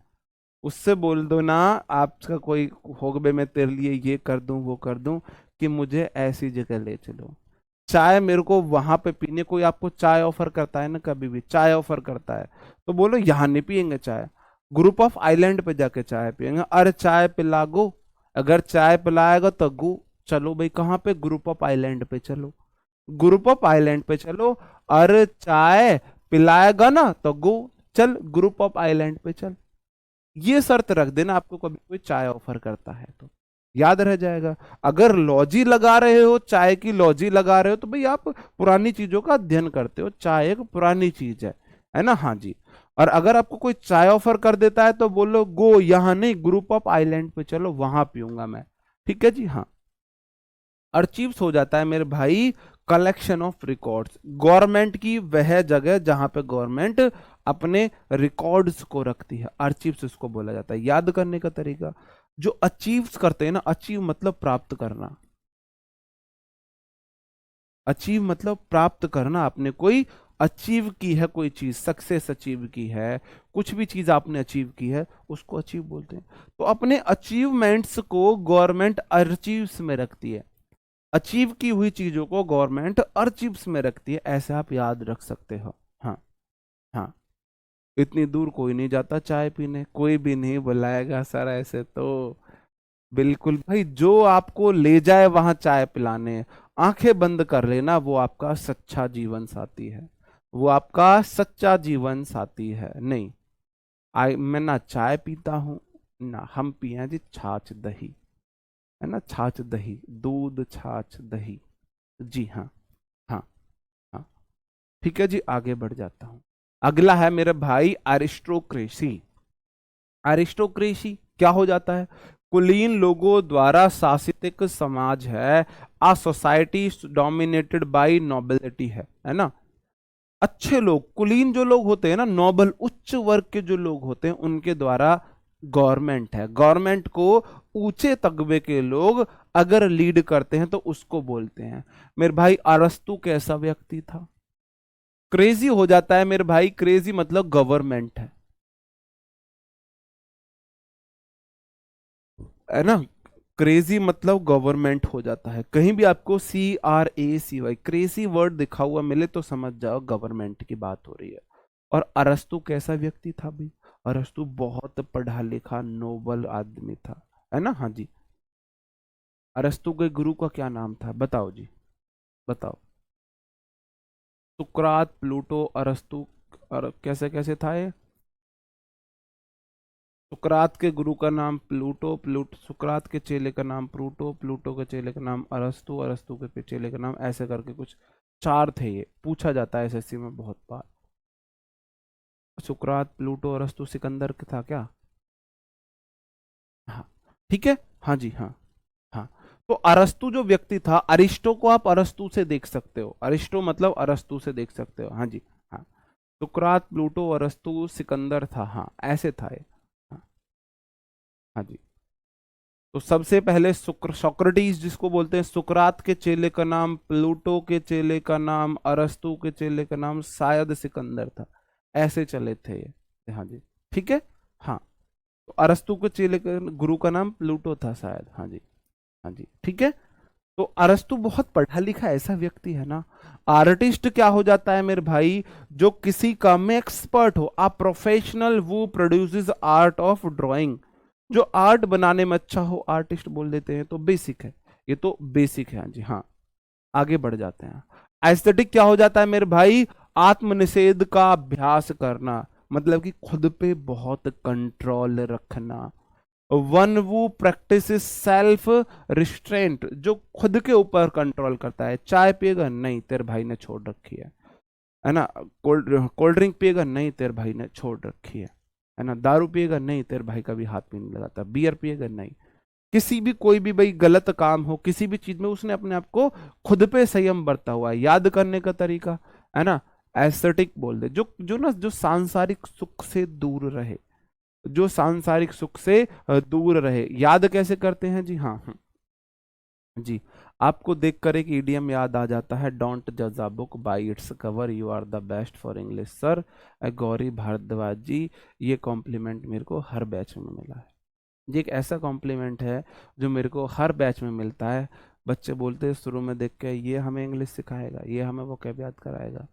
उससे बोल दो ना, आपका कोई होगबे मैं तेरे लिए ये कर दूं वो कर दूं, कि मुझे ऐसी जगह ले चलो, चाय मेरे को वहां पे पीने। कोई आपको चाय ऑफर करता है ना, कभी भी चाय ऑफर करता है, तो बोलो यहाँ नहीं पियेंगे चाय, ग्रुप ऑफ आइलैंड पे जाके चाय पियेंगे। अरे चाय पिला गो, अगर चाय पिलाएगा तो गो, चलो भाई कहाँ पे, ग्रुप ऑफ आइलैंड पे चलो, ग्रुप ऑफ आइलैंड पे चलो। अरे चाय पिलाएगा ना तो गो, चल ग्रुप ऑफ आइलैंड पे चल। ये शर्त रख देना, आपको कभी कोई चाय ऑफर करता है तो याद रह जाएगा। अगर लॉजी लगा रहे हो, चाय की लॉजी लगा रहे हो, तो भाई आप पुरानी चीजों का अध्ययन करते हो, चाय एक पुरानी चीज है ना। हाँ जी। और अगर आपको कोई चाय ऑफर कर देता है तो बोलो गो, यहां नहीं, ग्रुप ऑफ आइलैंड पे चलो, वहां पीऊंगा मैं। ठीक है जी। हाँ, अर्चीव्स हो जाता है मेरे भाई कलेक्शन ऑफ रिकॉर्ड्स, गवर्नमेंट की वह जगह जहां पे गवर्नमेंट अपने रिकॉर्ड्स को रखती है, अर्चीव्स इसको बोला जाता है। याद करने का तरीका, जो अचीव्स करते हैं ना, अचीव मतलब प्राप्त करना, अचीव मतलब प्राप्त करना, आपने कोई अचीव की है, कोई चीज सक्सेस अचीव की है, कुछ भी चीज आपने अचीव की है, उसको अचीव बोलते हैं। तो अपने अचीवमेंट्स को गवर्नमेंट अर्चीव्स में रखती है, अचीव की हुई चीजों को गवर्नमेंट अर्चीव्स में रखती है, ऐसे आप याद रख सकते हो। हाँ हाँ, इतनी दूर कोई नहीं जाता चाय पीने, कोई भी नहीं बुलाएगा सर ऐसे तो। बिल्कुल भाई, जो आपको ले जाए वहां चाय पिलाने, आंखें बंद कर लेना, वो आपका सच्चा जीवन साथी है, वो आपका सच्चा जीवन साथी है। नहीं, मैं ना चाय पीता हूं, ना हम पिए जी छाछ दही, है ना, छाछ दही, दूध छाछ दही। जी हाँ। हाँ हाँ। ठीक है जी, आगे बढ़ जाता हूं। अगला है मेरे भाई अरिस्टोक्रेसी। अरिस्टोक्रेसी क्या हो जाता है, कुलीन लोगों द्वारा शासित एक समाज है, आ सोसाइटी डोमिनेटेड बाय नोबिलिटी, है ना। अच्छे लोग, कुलीन जो लोग होते हैं ना, नोबल उच्च वर्ग के जो लोग होते हैं, उनके द्वारा गवर्नमेंट है, गवर्नमेंट को ऊंचे तगबे के लोग अगर लीड करते हैं तो उसको बोलते हैं। मेरे भाई अरस्तु कैसा व्यक्ति था, क्रेजी हो जाता है मेरे भाई, क्रेजी मतलब गवर्नमेंट है ना, क्रेजी मतलब गवर्नमेंट हो जाता है। कहीं भी आपको CRACY क्रेजी वर्ड दिखा हुआ मिले तो समझ जाओ गवर्नमेंट की बात हो रही है। और अरस्तु कैसा व्यक्ति था भाई, अरस्तु बहुत पढ़ा लिखा नोबल आदमी था, है ना। हाँ जी। अरस्तु के गुरु का क्या नाम था, बताओ जी, बताओ। सुकरात, प्लूटो, अरस्तु, और कैसे कैसे था ये। सुकरात के गुरु का नाम प्लूटो, सुकरात के चेले का नाम प्लूटो, प्लूटो के चेले का नाम अरस्तु, अरस्तु के चेले का नाम, ऐसे करके कुछ चार थे, ये पूछा जाता है SSC में बहुत बार। सुकरात, प्लूटो, अरस्तु, सिकंदर था क्या। हाँ ठीक है। हाँ जी। हाँ हाँ। तो अरस्तु जो व्यक्ति था, अरिस्टो को आप अरस्तु से देख सकते हो, अरिस्टो मतलब अरस्तु से देख सकते हो। हाँ जी। हाँ, सुकरात, प्लूटो, अरस्तु, सिकंदर था, हाँ ऐसे था ये। हाँ। हाँ जी। तो सबसे पहले सोक्रेटिस जिसको बोलते हैं, सुकरात के चेले का नाम, प्लूटो के चेले का नाम, अरस्तु के चेले का नाम शायद सिकंदर था, ऐसे चले थे ये। हाँ जी। ठीक है। हाँ, तो अरस्तु के चेले का गुरु का नाम प्लूटो था शायद। हाँ जी। हाँ जी। ठीक है। तो अरस्तु बहुत पढ़ा लिखा ऐसा व्यक्ति है ना। आर्टिस्ट क्या हो जाता है मेरे भाई, जो किसी काम में एक्सपर्ट हो, आ प्रोफेशनल वो प्रोड्यूसेस आर्ट ऑफ ड्राइंग, जो आर्ट बनाने में अच्छा हो, आर्टिस्ट बोल देते हैं। तो बेसिक है, ये तो बेसिक है। हाँ जी। हाँ, आगे बढ़ जाते हैं। एस्थेटिक क्या हो जाता है मेरे भाई, आत्मनिषेध का अभ्यास करना, मतलब कि खुद पे बहुत कंट्रोल रखना। वन वो प्रैक्टिस सेल्फ रिस्ट्रेंट, जो खुद के ऊपर कंट्रोल करता है। चाय पिएगा नहीं, तेरे भाई ने छोड़ रखी है ना। कोल्ड कोल्ड ड्रिंक पिएगा नहीं, तेरे भाई ने छोड़ रखी है ना। दारू पिएगा नहीं, तेरे भाई का भी हाथ भी नहीं लगाता। बियर पिएगा नहीं, किसी भी कोई भी भाई गलत काम हो किसी भी चीज में, उसने अपने आप को खुद पे संयम बरता हुआ है। याद करने का तरीका है ना, एस्थेटिक बोल दे, जो जो ना जो सांसारिक सुख से दूर रहे, जो सांसारिक सुख से दूर रहे। याद कैसे करते हैं जी। हाँ हाँ। जी, आपको देख कर एक इडियम याद आ जाता है, डोंट जज a book by its cover, you are the best for English sir. Gauri Bhardwaj ji, ये कॉम्प्लीमेंट मेरे को हर बैच में मिला है। ये एक ऐसा कॉम्प्लीमेंट है जो मेरे को हर बैच में मिलता है। बच्चे बोलते हैं शुरू में देख के ये हमें इंग्लिश सिखाएगा, ये हमें वोकैब याद कराएगा,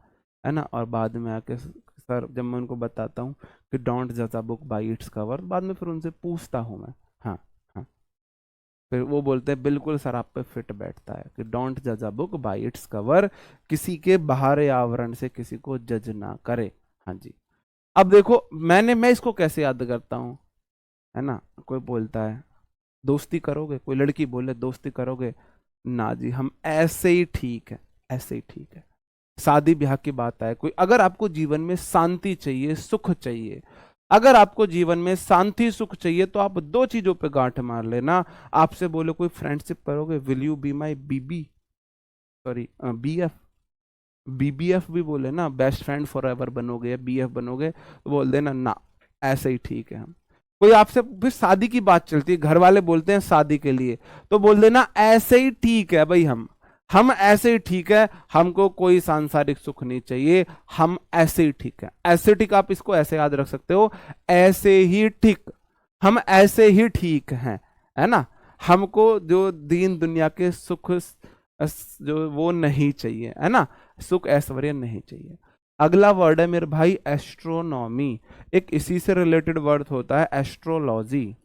है ना, और बाद में आके सर जब मैं उनको बताता हूँ कि डोंट जज a book by its cover, बाद में फिर उनसे पूछता हूँ मैं। हाँ हाँ, फिर वो बोलते हैं बिल्कुल सर आप पे फिट बैठता है कि डोंट जज a book by its cover, किसी के बाहरी आवरण से किसी को जज ना करे। हाँ जी। अब देखो मैं इसको कैसे याद करता हूँ, है ना, कोई बोलता है दोस्ती करोगे, कोई लड़की बोले दोस्ती करोगे, ना जी हम ऐसे ही ठीक है, ऐसे ही ठीक है। शादी ब्याह की बात आए, कोई अगर आपको जीवन में शांति चाहिए, सुख चाहिए, अगर आपको जीवन में शांति सुख चाहिए तो आप दो चीजों पे गांठ मार लेना। आपसे बोले कोई फ्रेंडशिप करोगे, will you be my BB, sorry BF, BBF भी बोले ना, बेस्ट फ्रेंड फॉर एवर बनोगे या बीएफ बनोगे, तो बोल देना ना ऐसे ही ठीक है हम। कोई आपसे फिर शादी की बात चलती है, घर वाले बोलते हैं शादी के लिए, तो बोल देना ऐसे ही ठीक है भाई, हम ऐसे ही ठीक है, हमको कोई सांसारिक सुख नहीं चाहिए, हम ऐसे ही ठीक है। ऐसे ठीक, आप इसको ऐसे याद रख सकते हो, ऐसे ही ठीक, हम ऐसे ही ठीक हैं, है ना। हमको जो दीन दुनिया के सुख जो वो नहीं चाहिए, है ना, सुख ऐश्वर्य नहीं चाहिए। अगला वर्ड है मेरे भाई एस्ट्रोनॉमी, एक इसी से रिलेटेड वर्ड होता है एस्ट्रोलॉजी।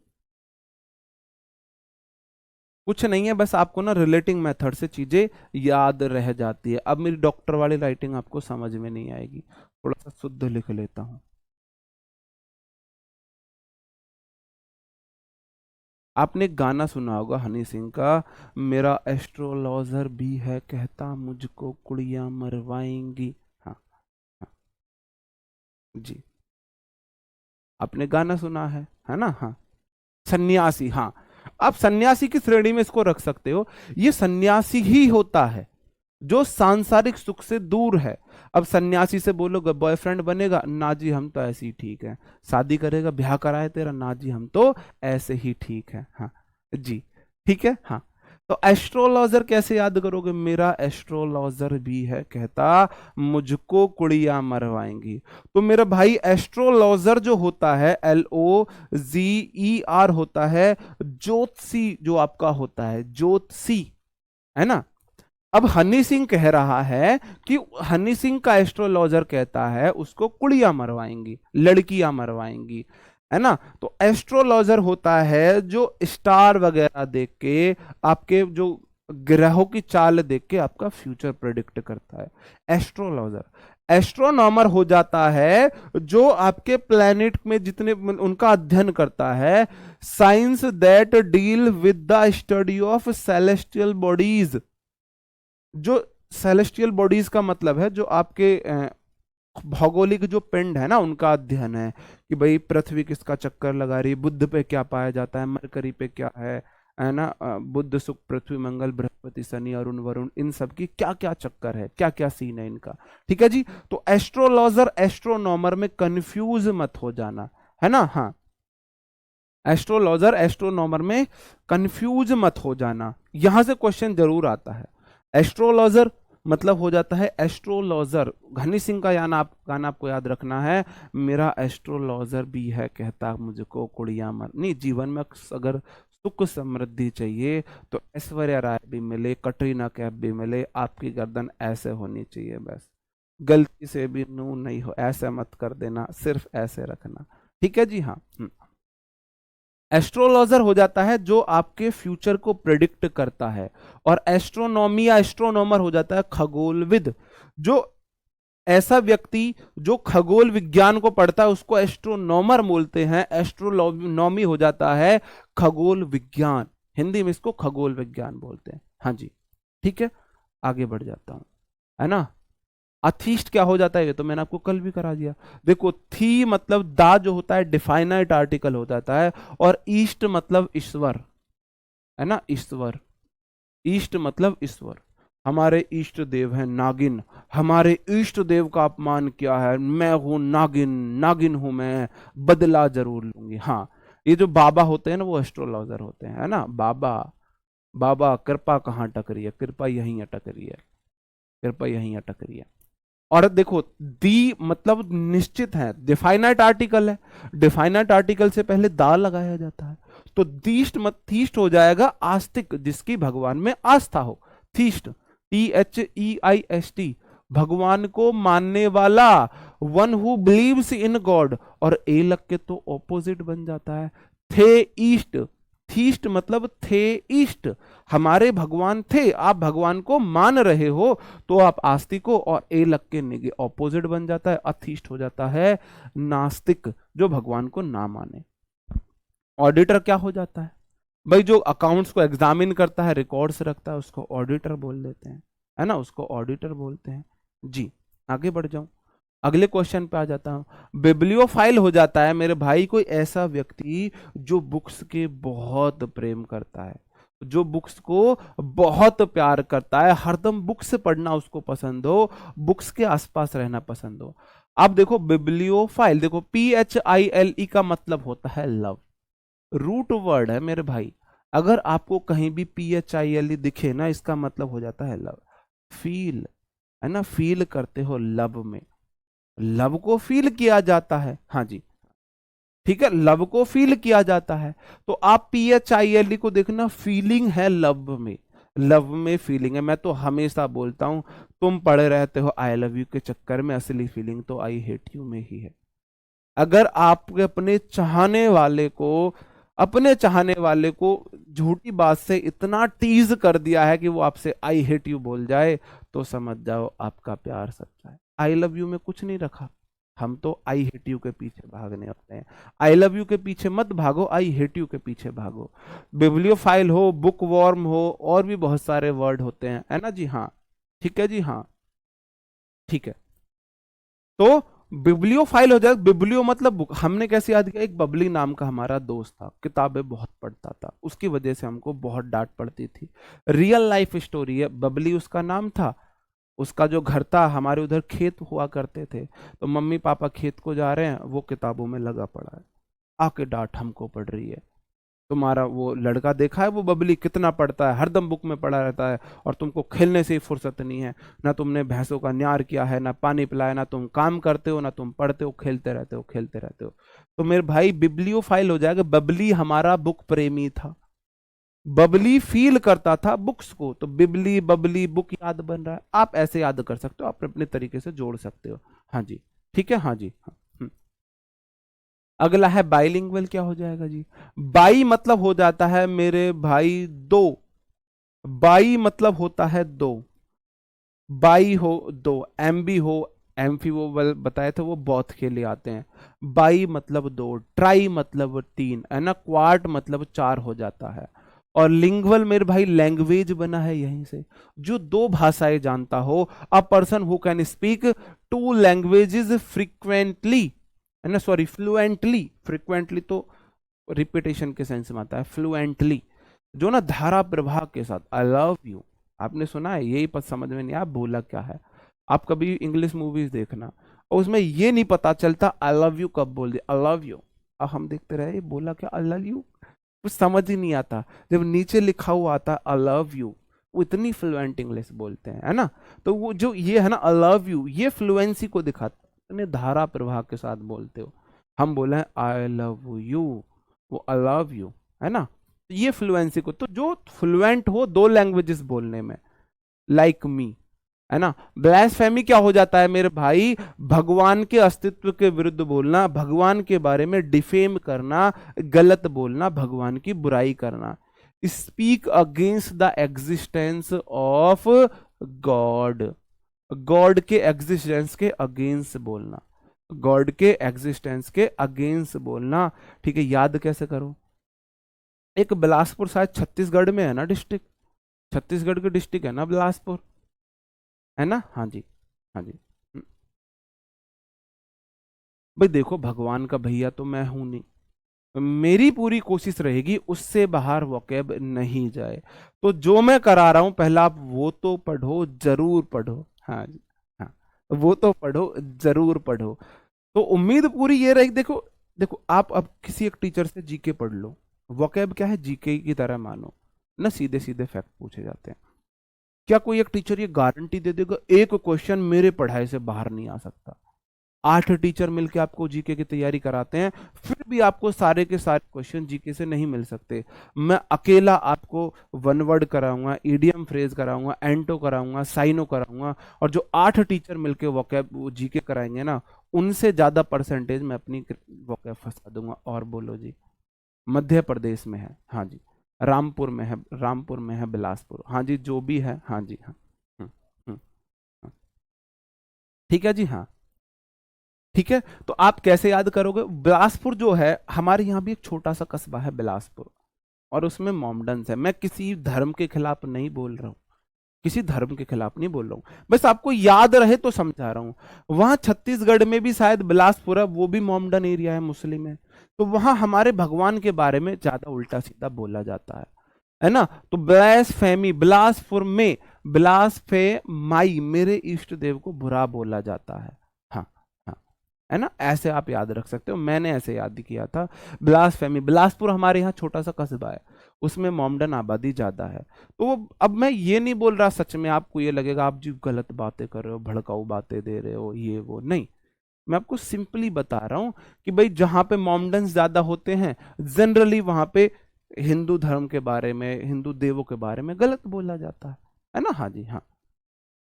कुछ नहीं है, बस आपको ना रिलेटिंग मेथड से चीजें याद रह जाती है। अब मेरी डॉक्टर वाली राइटिंग आपको समझ में नहीं आएगी, थोड़ा सा शुद्ध लिख लेता हूं। आपने एक गाना सुना होगा हनी सिंह का, मेरा एस्ट्रोलॉजर भी है कहता मुझको कुड़ियां मरवाएंगी। हाँ हाँ जी, आपने गाना सुना है ना। हाँ, सन्यासी, हाँ, आप सन्यासी की श्रेणी में इसको रख सकते हो। ये सन्यासी ही होता है जो सांसारिक सुख से दूर है। अब सन्यासी से बोलोगे बॉयफ्रेंड बनेगा, ना जी हम तो ऐसे ही ठीक है। शादी करेगा, ब्याह कराए तेरा, ना जी हम तो ऐसे ही ठीक है। हाँ जी, ठीक है। हाँ, तो एस्ट्रोलॉजर कैसे याद करोगे, मेरा एस्ट्रोलॉजर भी है कहता मुझको कुड़ियां मरवाएंगी। तो मेरा भाई एस्ट्रोलॉजर जो होता है LOZER होता है ज्योतिषी, जो आपका होता है ज्योतिषी, है ना। अब हनी सिंह कह रहा है कि हनी सिंह का एस्ट्रोलॉजर कहता है उसको कुड़ियां मरवाएंगी, लड़कियां मरवाएंगी, है ना। तो एस्ट्रोलॉजर होता है जो स्टार वगैरह देख के, आपके जो ग्रहों की चाल देख के आपका फ्यूचर प्रेडिक्ट करता है, एस्ट्रोलॉजर। एस्ट्रोनॉमर हो जाता है जो आपके प्लेनेट में जितने उनका अध्ययन करता है, science that deal with the study of celestial bodies. जो सेलेस्टियल बॉडीज का मतलब है जो आपके भौगोलिक जो पिंड है ना उनका अध्ययन है, कि भाई पृथ्वी किसका चक्कर लगा रही है, बुध पे क्या पाया जाता है, मरकरी पे क्या है ना, बुध शुक्र पृथ्वी मंगल बृहस्पति शनि अरुण वरुण, इन सब की क्या क्या चक्कर है, क्या क्या सीन है इनका। ठीक है जी। तो एस्ट्रोलॉजर एस्ट्रोनॉमर में कंफ्यूज मत हो जाना, है ना। हाँ, एस्ट्रोलॉजर एस्ट्रोनॉमर में कंफ्यूज मत हो जाना, यहां से क्वेश्चन जरूर आता है। एस्ट्रोलॉजर मतलब हो जाता है एस्ट्रोलॉजर। हनी सिंह का गाना आपको याद रखना है, मेरा एस्ट्रोलॉजर भी है कहता मुझको कुड़ियां मर, नहीं, जीवन में अगर सुख समृद्धि चाहिए तो ऐश्वर्या राय भी मिले, कटरीना कैफ भी मिले, आपकी गर्दन ऐसे होनी चाहिए बस, गलती से भी नू नहीं हो, ऐसे मत कर देना, सिर्फ ऐसे रखना। ठीक है जी। हाँ, एस्ट्रोलॉजर हो जाता है जो आपके फ्यूचर को प्रिडिक्ट करता है, और एस्ट्रोनॉमी या एस्ट्रोनॉमर हो जाता है खगोलविद। जो ऐसा व्यक्ति जो खगोल विज्ञान को पढ़ता है उसको एस्ट्रोनॉमर बोलते हैं। एस्ट्रोनॉमी हो जाता है खगोल विज्ञान, हिंदी में इसको खगोल विज्ञान बोलते हैं। हाँ जी, ठीक है, आगे बढ़ जाता हूं, है ना। अथीस्ट क्या हो जाता है, ये तो मैंने आपको कल भी करा दिया। देखो, थी मतलब दा जो होता है डिफाइनाइट आर्टिकल हो जाता है, और ईस्ट मतलब ईश्वर, है ना, ईश्वर, ईस्ट मतलब ईश्वर। हमारे इष्ट देव हैं नागिन, हमारे इष्ट देव का अपमान किया है, मैं हूं नागिन, नागिन हूं मैं, बदला जरूर लूंगी। हाँ, ये जो बाबा होते हैं ना वो एस्ट्रोलॉजर होते हैं, है ना, बाबा। बाबा कृपा कहाँ अटक रही है, कृपा यहीं अटक रही है, कृपा यहीं अटक रही है। और देखो दी मतलब निश्चित है, डिफाइनाइट आर्टिकल है, डिफाइनाइट आर्टिकल से पहले दा लगाया जाता है, तो दीष्ट मत थीष्ट हो जाएगा आस्तिक, जिसकी भगवान में आस्था हो। थीष्ट, THEIST, भगवान को मानने वाला, one who believes in God. और ए लग के तो ऑपोजिट बन जाता है, थे ईस्ट। थीस्ट मतलब थे ईस्ट, हमारे भगवान थे, आप भगवान को मान रहे हो तो आप आस्तिक हो। और ए लग के ऑपोजिट बन जाता है, अथीस्ट हो जाता है नास्तिक, जो भगवान को ना माने। ऑडिटर क्या हो जाता है भाई, जो अकाउंट्स को एग्जामिन करता है, रिकॉर्ड्स रखता है, उसको ऑडिटर बोल देते हैं, है ना, उसको ऑडिटर बोलते हैं। जी, आगे बढ़ जाऊं, अगले क्वेश्चन पे आ जाता हूं। बिब्लियोफाइल हो जाता है मेरे भाई कोई ऐसा व्यक्ति जो बुक्स के बहुत प्रेम करता है, जो बुक्स को बहुत प्यार करता है, हरदम बुक्स पढ़ना उसको पसंद हो, बुक्स के आसपास रहना पसंद हो। अब देखो बिब्लियोफाइल, देखो PHILE का मतलब होता है लव, रूट वर्ड है मेरे भाई। अगर आपको कहीं भी PHILE दिखे ना, इसका मतलब हो जाता है लव, फील, है ना, फील करते हो लव में, लव को फील किया जाता है। हाँ जी, ठीक है, लव को फील किया जाता है। तो आप PHILE को देखना, फीलिंग है लव में, लव में फीलिंग है। मैं तो हमेशा बोलता हूं, तुम पड़े रहते हो आई लव यू के चक्कर में, असली फीलिंग तो आई हेट यू में ही है। अगर आप अपने चाहने वाले को झूठी बात से इतना टीज कर दिया है कि वो आपसे आई हेट यू बोल जाए, तो समझ जाओ आपका प्यार सच्चा है। आई लव यू में कुछ नहीं रखा, हम तो आई हेट यू के पीछे भागने वाले हैं। आई लव यू के पीछे मत भागो, आई हेट यू के पीछे भागो। बिब्लियोफाइल हो, बुक वॉर्म हो, और भी बहुत सारे वर्ड होते हैं, है ना जी, हाँ, ठीक है जी, हाँ, ठीक है। तो बिब्लियोफाइल हो जाए, बिब्लियो मतलब बुक, हमने कैसे याद किया, एक बबली नाम का हमारा दोस्त था, किताबें बहुत पढ़ता था, उसकी वजह से हमको बहुत डांट पड़ती थी। रियल लाइफ स्टोरी है, बबली उसका नाम था। उसका जो घर था, हमारे उधर खेत हुआ करते थे, तो मम्मी पापा खेत को जा रहे हैं, वो किताबों में लगा पड़ा है, आके डांट हमको पड़ रही है, तुम्हारा वो लड़का देखा है वो बबली कितना पढ़ता है, हरदम बुक में पड़ा रहता है, और तुमको खेलने से ही फुर्सत नहीं है, ना तुमने भैंसों का न्यार किया है, ना पानी पिलाया, ना तुम काम करते हो, ना तुम पढ़ते हो, खेलते रहते हो, खेलते रहते हो। तो मेरे भाई बिब्लियोफाइल हो जाएगा, बबली हमारा बुक प्रेमी था, बबली फील करता था बुक्स को, तो बिबली बबली बुक याद बन रहा है, आप ऐसे याद कर सकते हो, आप अपने तरीके से जोड़ सकते हो। हाँ जी, ठीक है, हाँ जी, हाँ। अगला है बाइलिंगुअल, क्या हो जाएगा जी, बाई मतलब हो जाता है मेरे भाई दो, बाई मतलब होता है दो, बाई हो दो, एमबी हो, एम्फी वो बताए थे वो बौथ के लिए आते हैं। बाई मतलब दो, ट्राई मतलब तीन, है ना, क्वार्ट मतलब चार हो जाता है। और लिंगुअल मेरे भाई लैंग्वेज बना है यहीं से, जो दो भाषाएं जानता हो, अ person who can speak to languages frequently, है ना, सॉरी फ्लुएंटली, फ्रीक्वेंटली तो रिपीटेशन के सेंस में आता है, फ्लुएंटली, जो ना धारा प्रवाह के साथ। आई लव यू, आपने सुना है, यही पता समझ में नहीं, आप बोला क्या है। आप कभी इंग्लिश मूवीज देखना, और उसमें ये नहीं पता चलता आई लव यू कब बोल दे, आई लव यू, अब हम देखते रहे ये बोला क्या, आई लव यू, कुछ समझ ही नहीं आता। जब नीचे लिखा हुआ आता है आई लव यू, वो इतनी फ्लुएंट इंग्लिश बोलते हैं, है ना। तो वो जो ये है ना आई लव यू, ये फ्लुएंसी को दिखाता है, इतने धारा प्रवाह के साथ बोलते हो। हम बोले हैं आई लव यू, वो आई लव यू, है ना। तो ये फ्लुएंसी को, तो जो फ्लुएंट हो दो लैंग्वेजेस बोलने में, लाइक मी, है ना। ब्लास्फेमी क्या हो जाता है मेरे भाई, भगवान के अस्तित्व के विरुद्ध बोलना, भगवान के बारे में डिफेम करना, गलत बोलना, भगवान की बुराई करना। Speak against the existence of God, God के एग्जिस्टेंस के अगेंस्ट बोलना, गॉड के एग्जिस्टेंस के अगेंस्ट बोलना। ठीक है, याद कैसे करो, एक बिलासपुर शायद छत्तीसगढ़ में है ना डिस्ट्रिक्ट, छत्तीसगढ़ के डिस्ट्रिक्ट है ना बिलासपुर, है ना, हाँ जी, हाँ जी। भाई देखो भगवान का भैया तो मैं हूं नहीं, मेरी पूरी कोशिश रहेगी उससे बाहर वोकैब नहीं जाए। तो जो मैं करा रहा हूं, पहला आप वो तो पढ़ो, जरूर पढ़ो, हाँ जी, हाँ, वो तो पढ़ो, जरूर पढ़ो। तो उम्मीद पूरी ये रही, देखो देखो, आप अब किसी एक टीचर से जीके पढ़ लो, वोकैब क्या है, जीके की तरह मानो, ना, सीधे सीधे फैक्ट पूछे जाते हैं। क्या कोई एक टीचर ये गारंटी दे देगा एक क्वेश्चन मेरे पढ़ाई से बाहर नहीं आ सकता? 8 टीचर मिलके आपको जीके की तैयारी कराते हैं, फिर भी आपको सारे के सारे क्वेश्चन जीके से नहीं मिल सकते। मैं अकेला आपको वन वर्ड कराऊंगा, ईडियम फ्रेज कराऊंगा, एंटो कराऊंगा, साइनो कराऊंगा, और जो 8 टीचर मिलके वोकैब जीके कराएंगे ना, उनसे ज्यादा परसेंटेज मैं अपनी वोकैब फंसा दूंगा। और बोलो जी। मध्य प्रदेश में है, हाँ जी। रामपुर में है, रामपुर में है, बिलासपुर, हाँ जी, जो भी है, हाँ जी, हाँ। हम्म, हम्म, हाँ। ठीक है जी, हाँ। ठीक है, तो आप कैसे याद करोगे? बिलासपुर जो है, हमारे यहाँ भी एक छोटा सा कस्बा है बिलासपुर, और उसमें मोमडन्स है। मैं किसी धर्म के खिलाफ नहीं बोल रहा हूँ, किसी धर्म के खिलाफ नहीं बोल रहा हूँ, बस आपको याद रहे तो समझा रहा हूँ। वहां छत्तीसगढ़ में भी शायद बिलासपुर है, वो भी मोमडन एरिया है, मुस्लिम है। तो वहां हमारे भगवान के बारे में ज्यादा उल्टा सीधा बोला जाता है ना। तो ब्लासफेमी, बिलासपुर में बिलासफे माई, मेरे इष्ट देव को बुरा बोला जाता है। हाँ, हाँ, है ना, ऐसे आप याद रख सकते हो, मैंने ऐसे याद किया था। ब्लासफेमी, बिलासपुर हमारे यहाँ छोटा सा कस्बा है, उसमें मोमडन आबादी ज्यादा है। तो अब मैं ये नहीं बोल रहा, सच में आपको ये लगेगा आप जी गलत बातें कर रहे हो, भड़काऊ बातें दे रहे हो, ये वो नहीं। मैं आपको सिंपली बता रहा हूं कि भाई जहां पे मोमडन्स ज्यादा होते हैं, जनरली वहां पे हिंदू धर्म के बारे में, हिंदू देवों के बारे में गलत बोला जाता है ना। हाँ जी, हाँ,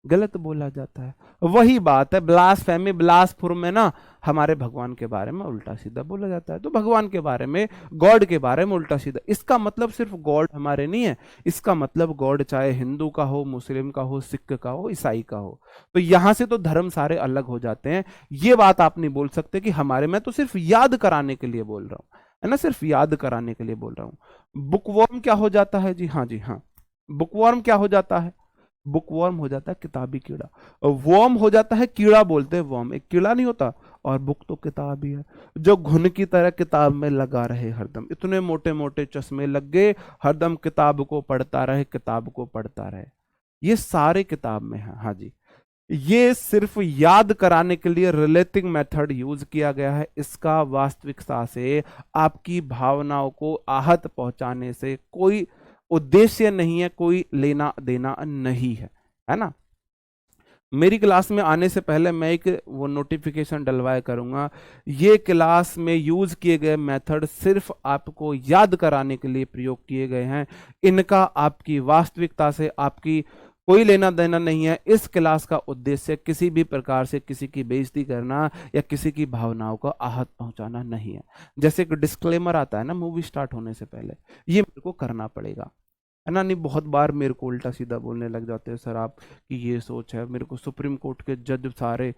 गलत बोला जाता है। वही बात है ब्लासफेमी, बिलासपुर में ना हमारे भगवान के बारे में उल्टा सीधा बोला जाता है। तो भगवान के बारे में, गॉड के बारे में उल्टा सीधा, इसका मतलब सिर्फ गॉड हमारे नहीं है, इसका मतलब गॉड चाहे हिंदू का हो, मुस्लिम का हो, सिख का हो, ईसाई का हो। तो यहां से तो धर्म सारे अलग हो जाते हैं। ये बात आप नहीं बोल सकते कि हमारे, मैं तो सिर्फ याद कराने के लिए बोल रहा हूं, है ना, सिर्फ याद कराने के लिए बोल रहा हूं। बुकवर्म क्या हो जाता है जी? हाँ जी, हाँ। बुकवर्म क्या हो जाता है? बुकवर्म हो जाता है किताबी कीड़ा, और वर्म हो जाता है कीड़ा, बोलते हैं वर्म, एक कीड़ा नहीं होता, और बुक तो किताब ही है, जो घुन की तरह किताब में लगा रहे हरदम, इतने मोटे मोटे चश्मे लग गए, हरदम किताब को पढ़ता रहे, किताब को पढ़ता रहे। ये सारे किताब में है, हाँ जी। ये सिर्फ याद कराने के लिए रिलेटिंग मेथड यूज किया गया है, इसका वास्तविकता से आपकी भावनाओं को आहत पहुंचाने से कोई उद्देश्य नहीं है, कोई लेना देना नहीं है ना। मेरी क्लास में आने से पहले मैं एक वो नोटिफिकेशन डलवाया करूंगा, ये क्लास में यूज किए गए मेथड सिर्फ आपको याद कराने के लिए प्रयोग किए गए हैं, इनका आपकी वास्तविकता से आपकी कोई लेना देना नहीं है। इस क्लास का उद्देश्य किसी भी प्रकार से किसी की बेइज्जती करना या किसी की भावनाओं को आहत पहुंचाना नहीं है। जैसे एक डिस्क्लेमर आता है ना मूवी स्टार्ट होने से पहले, ये मेरे को करना पड़ेगा, है ना। नहीं, बहुत बार मेरे को उल्टा सीधा बोलने लग जाते हैं सर आप कि ये सोच है। मेरे को सुप्रीम कोर्ट के जज, सारे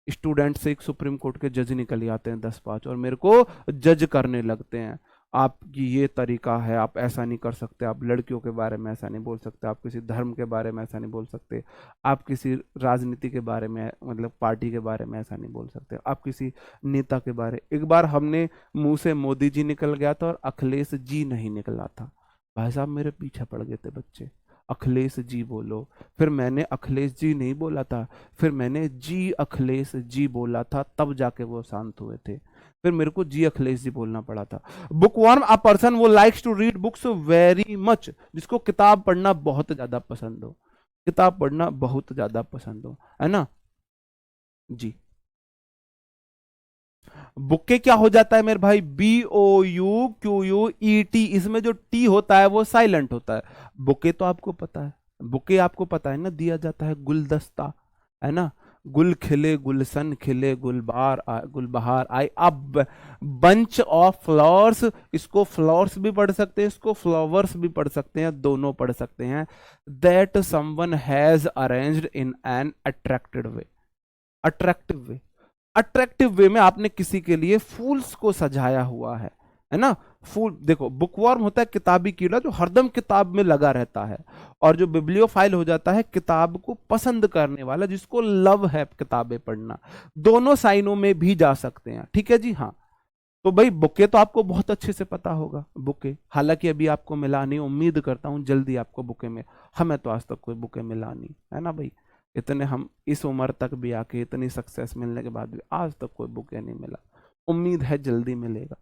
स्टूडेंट से एक सुप्रीम कोर्ट के जज निकल आते हैं 10-5, और मेरे को जज करने लगते हैं, आपकी ये तरीका है, आप ऐसा नहीं कर सकते, आप लड़कियों के बारे में ऐसा नहीं बोल सकते, आप किसी धर्म के बारे में ऐसा नहीं बोल सकते, आप किसी राजनीति के बारे में, मतलब पार्टी के बारे में ऐसा नहीं बोल सकते, आप किसी नेता के बारे। एक बार हमने मुंह से मोदी जी निकल गया था और अखिलेश जी नहीं निकला था, भाई साहब मेरे पीछे पड़ गए थे बच्चे, अखिलेश जी बोलो। फिर मैंने अखिलेश जी नहीं बोला था, फिर मैंने जी अखिलेश जी बोला था, तब जाके वो शांत हुए थे। फिर मेरे को जी अखिलेश जी बोलना पड़ा था। बुकवर्म अ पर्सन वो likes to read books very much, जिसको किताब पढ़ना बहुत ज्यादा पसंद हो, किताब पढ़ना बहुत ज्यादा पसंद हो, है ना जी। बुक्के क्या हो जाता है मेरे भाई? BOUQUET, इसमें जो टी होता है वो साइलेंट होता है। बुके तो आपको पता है, बुके आपको पता है ना, दिया जाता है गुलदस्ता, है ना। गुल खिले, गुलशन खिले, गुलबहार आए। अब बंच ऑफ फ्लावर्स, इसको फ्लावर्स भी पढ़ सकते हैं, इसको फ्लावर्स भी पढ़ सकते हैं, दोनों पढ़ सकते हैं। That someone has arranged in an attracted way, attractive way, attractive way में आपने किसी के लिए फूल्स को सजाया हुआ है ना। फूल देखो, बुकवर्म होता है किताबी कीड़ा जो हरदम किताब में लगा रहता है, और जो बिब्लियोफाइल हो जाता है किताब को पसंद करने वाला, जिसको लव है किताबें पढ़ना। दोनों साइनों में भी जा सकते हैं, ठीक है जी, हाँ। तो भाई बुके तो आपको बहुत अच्छे से पता होगा, बुके हालांकि अभी आपको मिला नहीं, उम्मीद करता हूं जल्दी आपको बुके में, हमें तो आज तक कोई बुके मिला नहीं, है ना भाई। इतने हम इस उम्र तक भी आके, इतनी सक्सेस मिलने के बाद भी आज तक कोई बुके नहीं मिला, उम्मीद है जल्दी मिलेगा।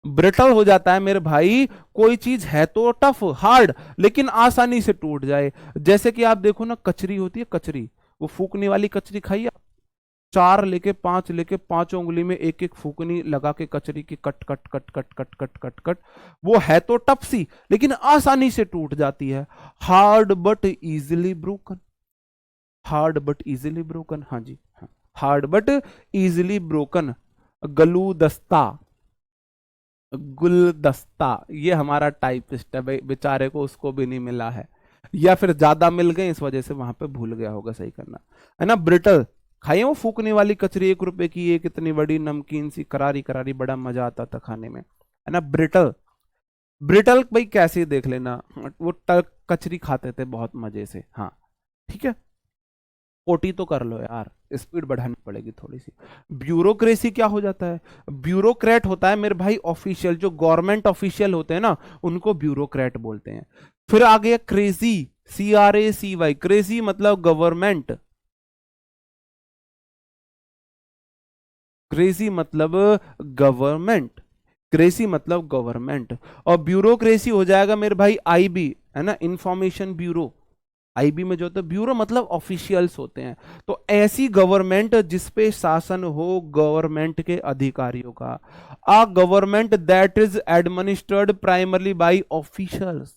ब्रिटल हो जाता है मेरे भाई, कोई चीज है तो टफ हार्ड लेकिन आसानी से टूट जाए। जैसे कि आप देखो ना, कचरी होती है, कचरी, वो फूकने वाली कचरी खाई आप? चार लेके पांच लेके, पांचों उंगली में एक एक फूकनी लगा के कचरी की cut cut cut cut cut cut cut cut, वो है तो टफ सी लेकिन आसानी से टूट जाती है। Hard but easily broken, hard but easily broken, हाँ जी हाँ, हार्ड बट इजिली ब्रोकन। गलूदस्ता, गुलदस्ता, ये हमारा टाइपिस्ट है भाई, बेचारे को उसको भी नहीं मिला है, या फिर ज्यादा मिल गए इस वजह से वहां पे भूल गया होगा सही करना, है ना। ब्रिटल खाइए वो फूकने वाली कचरी, 1 रुपए की, एक इतनी बड़ी नमकीन सी करारी करारी, बड़ा मजा आता था खाने में, है ना। ब्रिटल, ब्रिटल भाई कैसे देख लेना, वो कचरी खाते थे बहुत मजे से, हाँ ठीक है। पोटी तो कर लो यार, स्पीड बढ़ानी पड़ेगी थोड़ी सी। ब्यूरोक्रेसी क्या हो जाता है? ब्यूरोक्रेट होता है मेरे भाई ऑफिशियल, जो गवर्नमेंट ऑफिशियल होते हैं ना, उनको ब्यूरोक्रेट बोलते हैं। फिर आ गया क्रेजी, CRACY, क्रेजी मतलब गवर्नमेंट, क्रेजी मतलब गवर्नमेंट, क्रेजी मतलब गवर्नमेंट। और ब्यूरोक्रेसी हो जाएगा मेरे भाई IB, है ना, इंफॉर्मेशन ब्यूरो। IB में जो होता है ब्यूरो मतलब ऑफिशियल्स होते हैं। तो ऐसी गवर्नमेंट जिसपे शासन हो गवर्नमेंट के अधिकारियों का, a government that is administered primarily bye officials,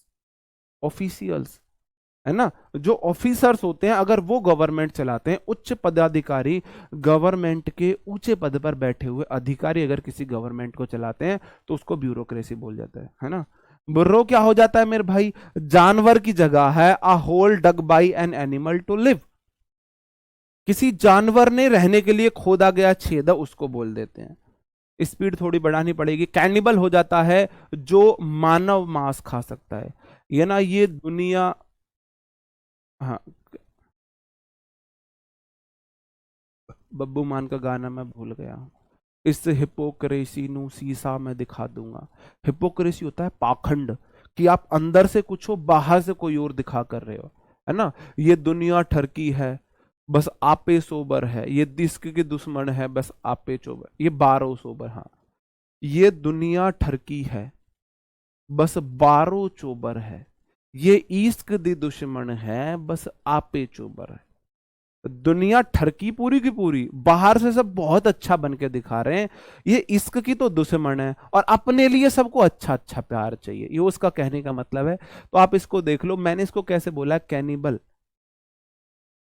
officials, है ना। जो ऑफिसर्स होते हैं अगर वो गवर्नमेंट चलाते हैं, उच्च पदाधिकारी, गवर्नमेंट के ऊंचे पद पर बैठे हुए अधिकारी अगर किसी गवर्नमेंट को चलाते हैं तो उसको ब्यूरोक्रेसी बोल जाता है ना। बुर्रो क्या हो जाता है मेरे भाई? जानवर की जगह है, a hole dug by an animal to live, किसी जानवर ने रहने के लिए खोदा गया छेद, उसको बोल देते हैं। स्पीड थोड़ी बढ़ानी पड़ेगी। कैनिबल हो जाता है जो मानव मांस खा सकता है, ये ना, ये दुनिया, हाँ, बब्बू मान का गाना मैं भूल गया हूं। इस हिपोक्रेसी नु सीसा मैं दिखा दूंगा। हिपोक्रेसी होता है पाखंड, कि आप अंदर से कुछ हो, बाहर से कोई और दिखा कर रहे हो, है ना। ये दुनिया ठरकी है, बस आपे सोबर है, ये दिस्क के दुश्मन है, बस आपे चोबर, ये 12 सोबर, हाँ। ये दुनिया ठरकी है, बस 12 चोबर है, ये इश्क दी दुश्मन है, बस आपे चोबर है। दुनिया ठरकी पूरी की पूरी, बाहर से सब बहुत अच्छा बन के दिखा रहे हैं, ये इश्क की तो दुश्मन है, और अपने लिए सबको अच्छा अच्छा प्यार चाहिए, ये उसका कहने का मतलब है। तो आप इसको देख लो, मैंने इसको कैसे बोला, कैनिबल।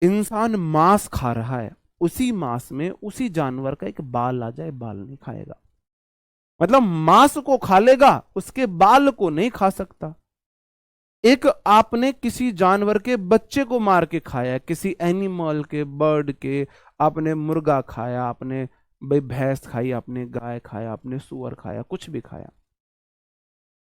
इंसान मांस खा रहा है, उसी मांस में उसी जानवर का एक बाल आ जाए, बाल नहीं खाएगा, मतलब मांस को खा लेगा, उसके बाल को नहीं खा सकता। एक आपने किसी जानवर के बच्चे को मार के खाया, किसी एनिमल के, बर्ड के, आपने मुर्गा खाया, आपने भाई भैंस खाई, आपने गाय खाया, आपने सुअर खाया, कुछ भी खाया,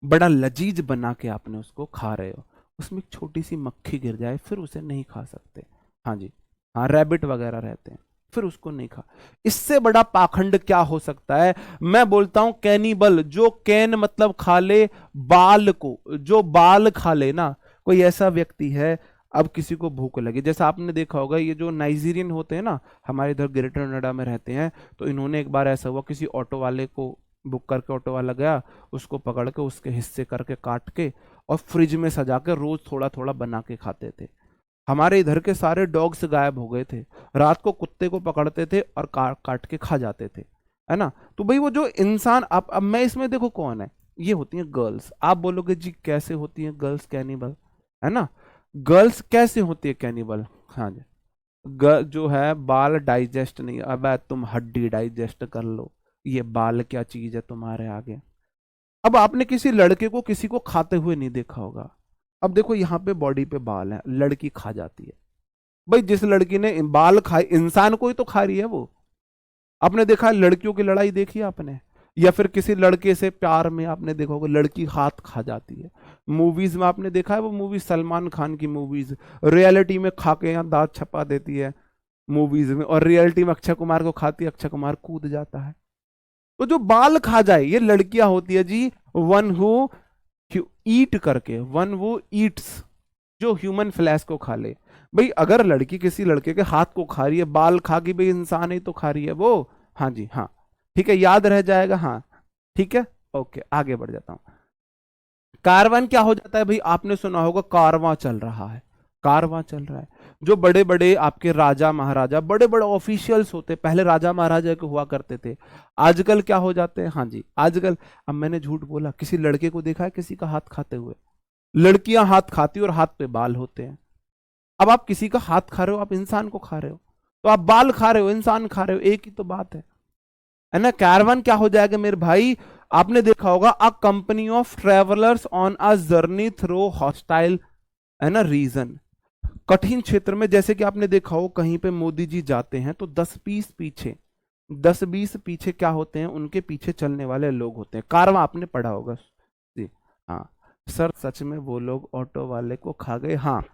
बड़ा लजीज बना के आपने उसको खा रहे हो, उसमें एक छोटी सी मक्खी गिर जाए फिर उसे नहीं खा सकते, हाँ जी हाँ, रैबिट वगैरह रहते हैं, फिर उसको नहीं खा। इससे बड़ा पाखंड क्या हो सकता है? मैं बोलता हूं कैनिबल, जो कैन मतलब खा ले, बाल को, जो बाल खा ले ना, कोई ऐसा व्यक्ति है। अब किसी को भूख लगी, जैसा आपने देखा होगा, ये जो नाइजीरियन होते हैं ना, हमारे इधर ग्रेटर नोएडा में रहते हैं, तो इन्होंने एक बार ऐसा हुआ, किसी ऑटो वाले को बुक करके, ऑटो वाला गया, उसको पकड़ के उसके हिस्से करके काट के और फ्रिज में सजा के रोज थोड़ा थोड़ा बना के खाते थे। हमारे इधर के सारे डॉग्स गायब हो गए थे, रात को कुत्ते को पकड़ते थे और काट काट के खा जाते थे, है ना। तो भाई वो जो इंसान, अब मैं इसमें देखो कौन है, ये होती हैं गर्ल्स। आप बोलोगे जी कैसे होती हैं गर्ल्स कैनिबल, है ना। गर्ल्स कैसे होती है कैनिबल? हाँ जी, जो है बाल डाइजेस्ट नहीं, अब तुम हड्डी डाइजेस्ट कर लो, ये बाल क्या चीज है तुम्हारे आगे। अब आपने किसी लड़के को किसी को खाते हुए नहीं देखा होगा। अब देखो यहाँ पे बॉडी पे बाल है, लड़की खा जाती है, भाई जिस लड़की ने बाल खाए, इंसान को ही तो खा रही है वो। आपने देखा है लड़कियों की लड़ाई देखी है आपने, या फिर किसी लड़के से प्यार में आपने देखा होगा लड़की हाथ खा जाती है। मूवीज में आपने देखा है, वो मूवी सलमान खान की मूवीज, रियलिटी में खा के यहाँ दांत छपा देती है मूवीज में, और रियलिटी में अक्षय कुमार को खाती है, अक्षय कुमार कूद जाता है। तो जो बाल खा जाए ये लड़कियां होती है जी, वन हु ईट करके, वन वो ईट्स, जो ह्यूमन फ्लैश को खा ले। भाई अगर लड़की किसी लड़के के हाथ को खा रही है, बाल खा के, भाई इंसान ही तो खा रही है वो, हाँ जी हाँ, ठीक है, याद रह जाएगा, हाँ ठीक है। ओके, आगे बढ़ जाता हूं। कारवान क्या हो जाता है भाई, आपने सुना होगा कारवां चल रहा है, कारवां चल रहा है। जो बड़े बड़े आपके राजा महाराजा, बड़े बड़े ऑफिशियल्स होते, पहले राजा महाराजा के हुआ करते थे, आजकल क्या हो जाते हैं, हाँ जी आजकल, अब मैंने झूठ बोला, किसी लड़के को देखा है किसी का हाथ खाते हुए? लड़कियां हाथ खाती और हाथ पे बाल होते हैं। अब आप किसी का हाथ खा रहे हो, आप इंसान को खा रहे हो, तो आप बाल खा रहे हो, इंसान खा रहे हो, एक ही तो बात है ना। कैरवन क्या हो जाएगा मेरे भाई, आपने देखा होगा, a company of travellers on a journey through hostile, है ना, रीजन, कठिन क्षेत्र में। जैसे कि आपने देखा हो कहीं पे मोदी जी जाते हैं तो 10-20 पीछे क्या होते हैं, उनके पीछे चलने वाले लोग होते हैं, कारवां, आपने पढ़ा होगा जी। हाँ सर, सच में वो लोग ऑटो वाले को खा गए? हाँ,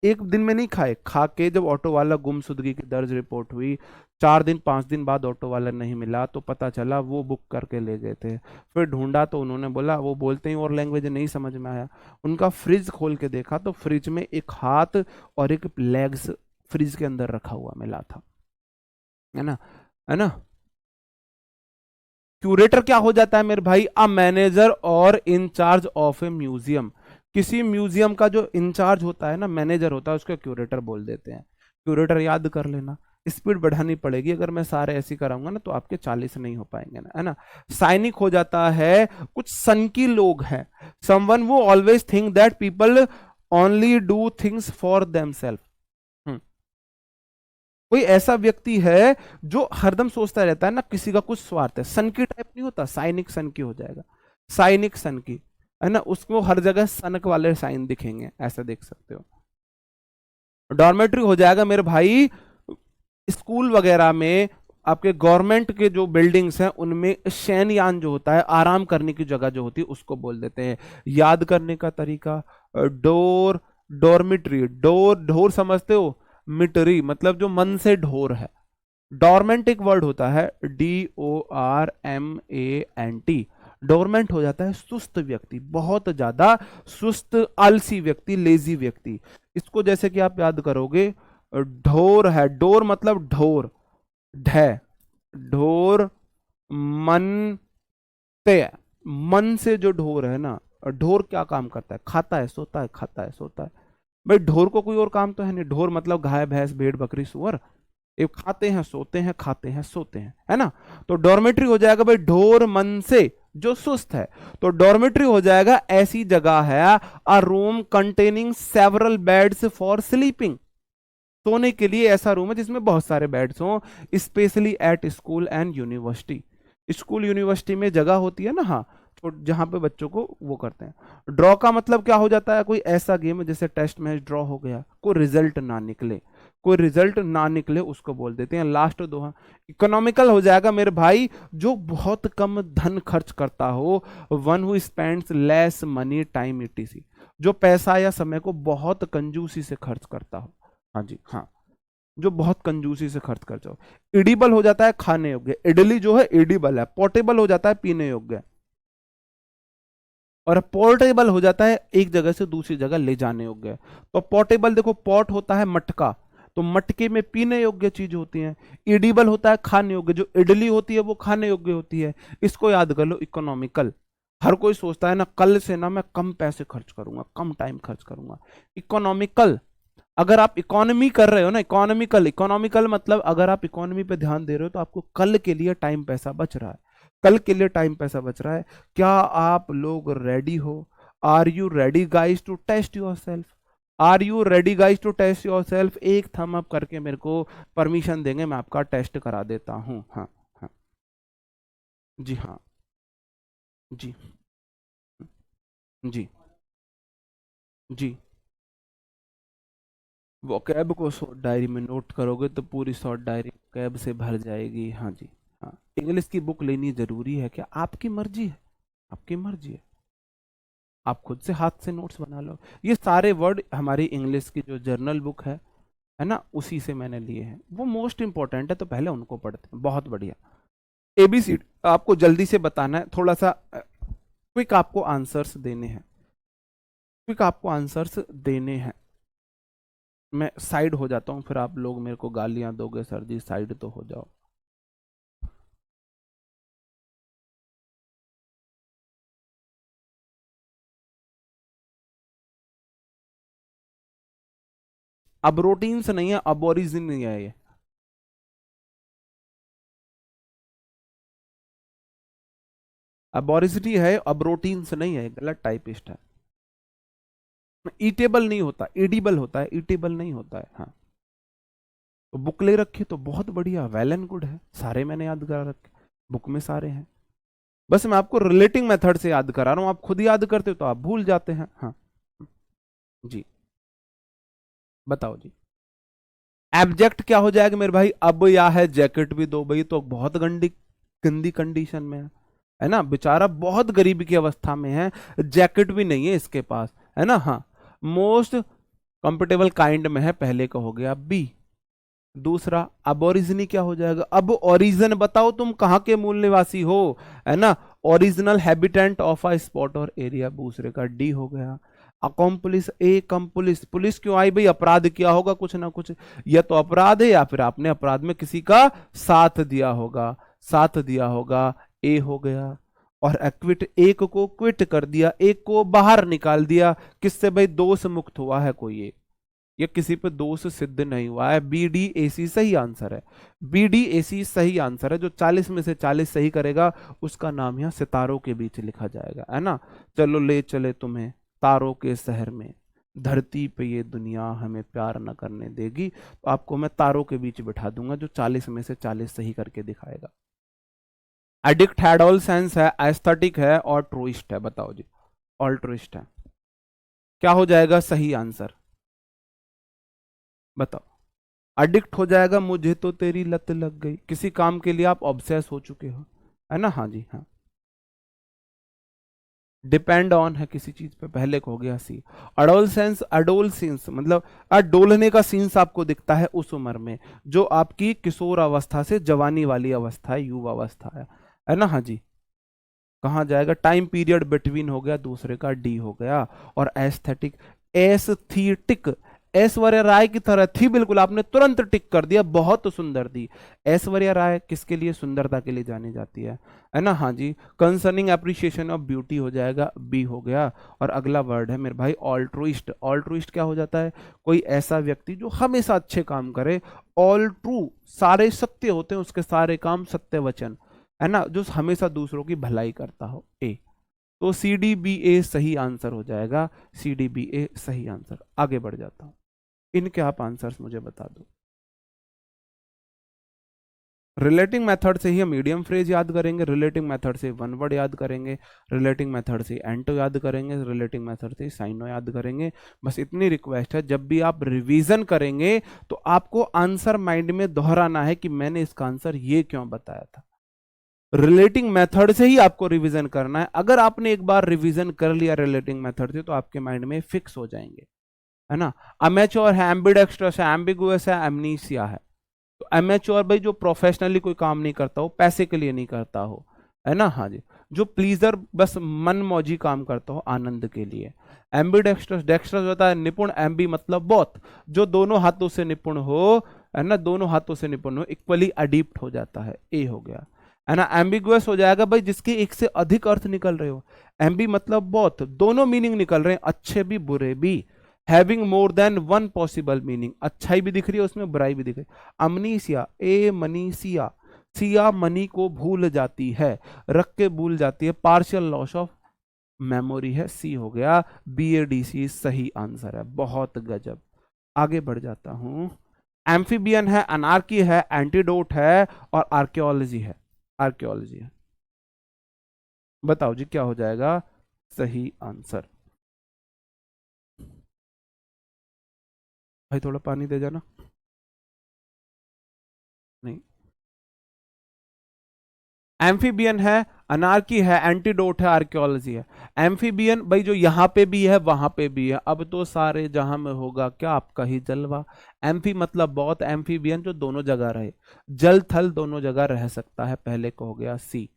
एक दिन में नहीं खाए, खा के जब ऑटो वाला गुमशुदगी की दर्ज रिपोर्ट हुई, 4 दिन 5 दिन बाद ऑटो वाला नहीं मिला, तो पता चला वो बुक करके ले गए थे। फिर ढूंढा तो उन्होंने बोला, वो बोलते ही और लैंग्वेज नहीं समझ में आया, उनका फ्रिज खोल के देखा तो फ्रिज में एक हाथ और एक लेग्स फ्रिज के अंदर रखा हुआ मिला था, है ना, है ना। क्यूरेटर क्या हो जाता है मेरे भाई, अ मैनेजर और इंचार्ज ऑफ ए म्यूजियम। किसी म्यूजियम का जो इंचार्ज होता है ना, मैनेजर होता है, उसको क्यूरेटर बोल देते हैं। क्यूरेटर याद कर लेना, स्पीड बढ़ानी पड़ेगी, अगर मैं सारे ऐसे कराऊंगा ना तो आपके 40 नहीं हो पाएंगे ना, है ना। साइनिक हो जाता है, कुछ सनकी लोग हैं, समवन वो always think that people only do things for themselves. कोई ऐसा व्यक्ति है जो हरदम सोचता रहता है ना, किसी का कुछ स्वार्थ है, सन की टाइप नहीं होता, साइनिक सन की हो जाएगा, साइनिक सन की, है ना, उसको हर जगह सनक वाले साइन दिखेंगे, ऐसा देख सकते हो। डॉर्मेट्री हो जाएगा मेरे भाई, स्कूल वगैरह में, आपके गवर्नमेंट के जो बिल्डिंग्स हैं उनमें शयनयान जो होता है, आराम करने की जगह जो होती है, उसको बोल देते हैं। याद करने का तरीका, डोर, डॉर्मिट्री, डोर ढोर समझते हो, मिटरी मतलब जो मन से ढोर है। डोरमेंट एक वर्ड होता है, DORMANT, डोरमेंट हो जाता है सुस्त व्यक्ति, बहुत ज्यादा सुस्त, आलसी व्यक्ति, लेजी व्यक्ति। इसको जैसे कि आप याद करोगे, ढोर है, डोर मतलब ढोर, ढ, ढोर, मन ते, मन से जो ढोर है ना, ढोर क्या काम करता है, खाता है सोता है, खाता है सोता है। भाई ढोर को कोई और काम तो है नहीं, ढोर मतलब गाय भैंस भेड़ बकरी सुअर, ये खाते हैं सोते हैं, खाते हैं सोते हैं, है ना। तो डॉर्मेट्री हो जाएगा भाई ढोर मन से जो सुस्त है, तो डॉर्मेट्री हो जाएगा ऐसी जगह है, अ room containing several beds for sleeping, सोने के लिए ऐसा रूम है जिसमें बहुत सारे बेड्स हों, specially at school and university, school university में जगह होती है ना, हाँ, तो जहां पे बच्चों को वो करते हैं। ड्रॉ का मतलब क्या हो जाता है, कोई ऐसा गेम जैसे टेस्ट मैच ड्रॉ हो गया, कोई रिजल्ट ना निकले, कोई रिजल्ट ना निकले उसको बोल देते हैं। लास्ट दो, हाँ, इकोनॉमिकल हो जाएगा मेरे भाई, जो बहुत कम धन खर्च करता हो, one who spends less money time etc., जो पैसा या समय को बहुत कंजूसी से खर्च करता हो, हाँ जी हाँ, जो बहुत कंजूसी से खर्च कर जाओ। इडिबल हो जाता है खाने योग्य, इडली जो है इडिबल है, पोर्टेबल हो जाता है पीने योग्य, और पोर्टेबल हो जाता है एक जगह से दूसरी जगह ले जाने योग्य। तो पोर्टेबल देखो, पॉट होता है मटका, तो मटके में पीने योग्य चीज होती है। इडिबल होता है खाने योग्य, जो इडली होती है वो खाने योग्य होती है। इसको याद कर लो, इकोनॉमिकल। हर कोई सोचता है ना, कल से ना मैं कम पैसे खर्च करूंगा, कम टाइम खर्च करूंगा। इकोनॉमिकल, अगर आप इकोनॉमी कर रहे हो ना, इकोनॉमिकल, इकोनॉमिकल मतलब अगर आप इकोनॉमी पे ध्यान दे रहे हो तो आपको कल के लिए टाइम पैसा बच रहा है, कल के लिए टाइम पैसा बच रहा है। क्या आप लोग रेडी हो? Are you ready guys to test yourself? Are you ready guys to test yourself? एक थम अप करके मेरे को परमिशन देंगे, मैं आपका टेस्ट करा देता हूँ। हाँ हाँ, जी हाँ, जी जी जी। वो कैब को शॉर्ट डायरी में नोट करोगे तो पूरी शॉर्ट डायरी कैब से भर जाएगी। हाँ जी हाँ, इंग्लिश की बुक लेनी जरूरी है क्या? आपकी मर्जी है, आपकी मर्जी है, आप खुद से हाथ से नोट्स बना लो। ये सारे वर्ड हमारी इंग्लिश की जो जर्नल बुक है ना, उसी से मैंने लिए हैं, वो मोस्ट इंपॉर्टेंट है, तो पहले उनको पढ़ते हैं। बहुत बढ़िया। एबीसीडी आपको जल्दी से बताना है, थोड़ा सा क्विक आपको आंसर्स देने हैं, क्विक आपको आंसर्स देने हैं। मैं साइड हो जाता हूँ, फिर आप लोग मेरे को गालियां दोगे, सर जी साइड तो हो जाओ। अबोरिजिन्स नहीं है, अबोरिजिन नहीं है ये। अबोरिजिनी है, अबरोटीन्स नहीं है, गलत टाइपिस्ट है। ईटेबल नहीं होता, एडिबल होता है, ईटेबल नहीं होता है। हाँ, तो बुक ले रखी तो बहुत बढ़िया, वेल एंड गुड है, सारे मैंने याद करा रखे, बुक में सारे हैं। बस मैं आपको रिलेटिंग मेथड से याद करा रहा हूं, आप खुद याद करते हो तो आप भूल जाते हैं। हाँ जी, बताओ जी। एब्जेक्ट क्या हो जाएगा मेरे भाई, अब या है जैकेट भी दो भाई, तो बहुत गंदी गंदी कंडीशन में है ना, बेचारा बहुत गरीबी की अवस्था में है, जैकेट भी नहीं है इसके पास, है ना। हाँ, मोस्ट कंफर्टेबल काइंड में है, पहले का हो गया बी। दूसरा अबोरिजिनी क्या हो जाएगा, अब ओरिजिन बताओ तुम कहां के मूल निवासी हो, है ना, original habitant of a spot और एरिया, दूसरे का डी हो गया। अकॉम्प्लिस, ए कम्पुलिस, पुलिस क्यों आई भाई, अपराध किया होगा कुछ ना कुछ, या तो अपराध है या फिर आपने अपराध में किसी का साथ दिया होगा, साथ दिया होगा, ए हो गया। और एक्विट, एक को क्विट कर दिया, एक को बाहर निकाल दिया, किससे भाई, दोष मुक्त हुआ है कोई एक, ये किसी पे दोष सिद्ध नहीं हुआ है, बी डी ए सी सही आंसर है, बी डी ए सी सही आंसर है। जो 40 में से 40 सही करेगा उसका नाम यहाँ सितारों के बीच लिखा जाएगा, है ना। चलो ले चले तुम्हें तारों के शहर में, धरती पे ये दुनिया हमें प्यार न करने देगी, तो आपको मैं तारों के बीच बिठा दूंगा जो 40 में से 40 सही करके दिखाएगा। एडिक्ट हैड ऑल सेंस है, एस्थेटिक है और ट्रूइस्ट है, बताओ जी। ऑल्ट्रुइस्ट है, क्या हो जाएगा सही आंसर, बताओ। अडिक्ट हो जाएगा, मुझे तो तेरी लत लग गई, किसी काम के लिए आप ऑब्सेस हो चुके हो, है ना। हाँ जी हाँ। डिपेंड ऑन है किसी चीज पे, पहले को हो गया सी। अडोलसेंस, अडोलसेंस मतलब डोलने का सीन्स आपको दिखता है उस उम्र में जो आपकी किशोर अवस्था से जवानी वाली अवस्था है, युवा अवस्था है ना। हाँ जी, कहाँ जाएगा, टाइम पीरियड बिटवीन हो गया, दूसरे का डी हो गया। और एस्थेटिक, एस्थेटिक, ऐश्वर्या राय की तरह थी, बिल्कुल आपने तुरंत टिक कर दिया, बहुत सुंदर थी। ऐश्वर्या राय किसके लिए, सुंदरता के लिए जानी जाती है ना। हाँ जी, कंसर्निंग एप्रिसिएशन ऑफ ब्यूटी हो जाएगा, बी हो गया। और अगला वर्ड है मेरे भाई ऑल्ट्रुइस्ट। ऑल्ट्रुइस्ट क्या हो जाता है, कोई ऐसा व्यक्ति जो हमेशा अच्छे काम करे, ऑल ट्रू, सारे सत्य होते हैं उसके सारे काम, सत्य वचन, है ना, जो हमेशा दूसरों की भलाई करता हो, ए। तो सी डी बी ए सही आंसर हो जाएगा, सी डी बी ए सही आंसर। आगे बढ़ जाता हूं, इनके आप आंसर्स मुझे बता दो। रिलेटिंग मेथड से ही हम मीडियम फ्रेज याद करेंगे, रिलेटिंग मेथड से वन वर्ड याद करेंगे, रिलेटिंग मेथड से एंटो याद करेंगे, रिलेटिंग मेथड से साइनो याद करेंगे। बस इतनी रिक्वेस्ट है, जब भी आप रिवीजन करेंगे तो आपको आंसर माइंड में दोहराना है कि मैंने इसका आंसर ये क्यों बताया था। रिलेटिंग मेथड से ही आपको रिवीजन करना है, अगर आपने एक बार रिवीजन कर लिया रिलेटिंग मेथड से तो आपके माइंड में फिक्स हो जाएंगे, है ना। अमेच्योर है, एम्बिडेक्स्ट्रस है, एम्बिगुअस है, एमनीसिया है। तो एमेच्योर भाई जो प्रोफेशनली कोई काम नहीं करता हो, पैसे के लिए नहीं करता हो, है ना। हाँ जी, जो प्लीजर बस मन मौजी काम करता हो आनंद के लिए। एम्बिडेक्स्ट्रस, डेक्स्ट्रस होता है निपुण, एम्बी मतलब बहुत, जो दोनों हाथों से निपुण हो, है ना, दोनों हाथों से निपुण हो, इक्वली अडिप्ट हो जाता है, ए हो गया, है ना। एम्बिगुअस हो जाएगा भाई जिसके एक से अधिक अर्थ निकल रहे हो, एम्बी मतलब बहुत, दोनों मीनिंग निकल रहे हैं, अच्छे भी बुरे भी। Having more than one possible meaning, अच्छाई भी दिख रही है उसमें, बुराई भी दिख रही है। अमनीसिया, ए मनीसिया, सिया मनी को भूल जाती है, रख के भूल जाती है, पार्शियल लॉस ऑफ मेमोरी है, सी हो गया, बी ए डी सी सही आंसर है, बहुत गजब। आगे बढ़ जाता हूं, एम्फीबियन है, अनार्की है, एंटीडोट है और आर्कियोलॉजी है, आर्कियोलॉजी है। बताओ जी क्या हो जाएगा सही आंसर। भाई थोड़ा पानी दे जाना, नहीं। एम्फीबियन है, अनार्की है, एंटीडोट है, आर्कियोलॉजी है। एम्फीबियन भाई जो यहाँ पे भी है वहां पे भी है, अब तो सारे जहां में होगा क्या आपका ही जलवा। एम्फी मतलब बहुत, एम्फीबियन जो दोनों जगह रहे, जल थल दोनों जगह रह सकता है, पहले को हो गया सी,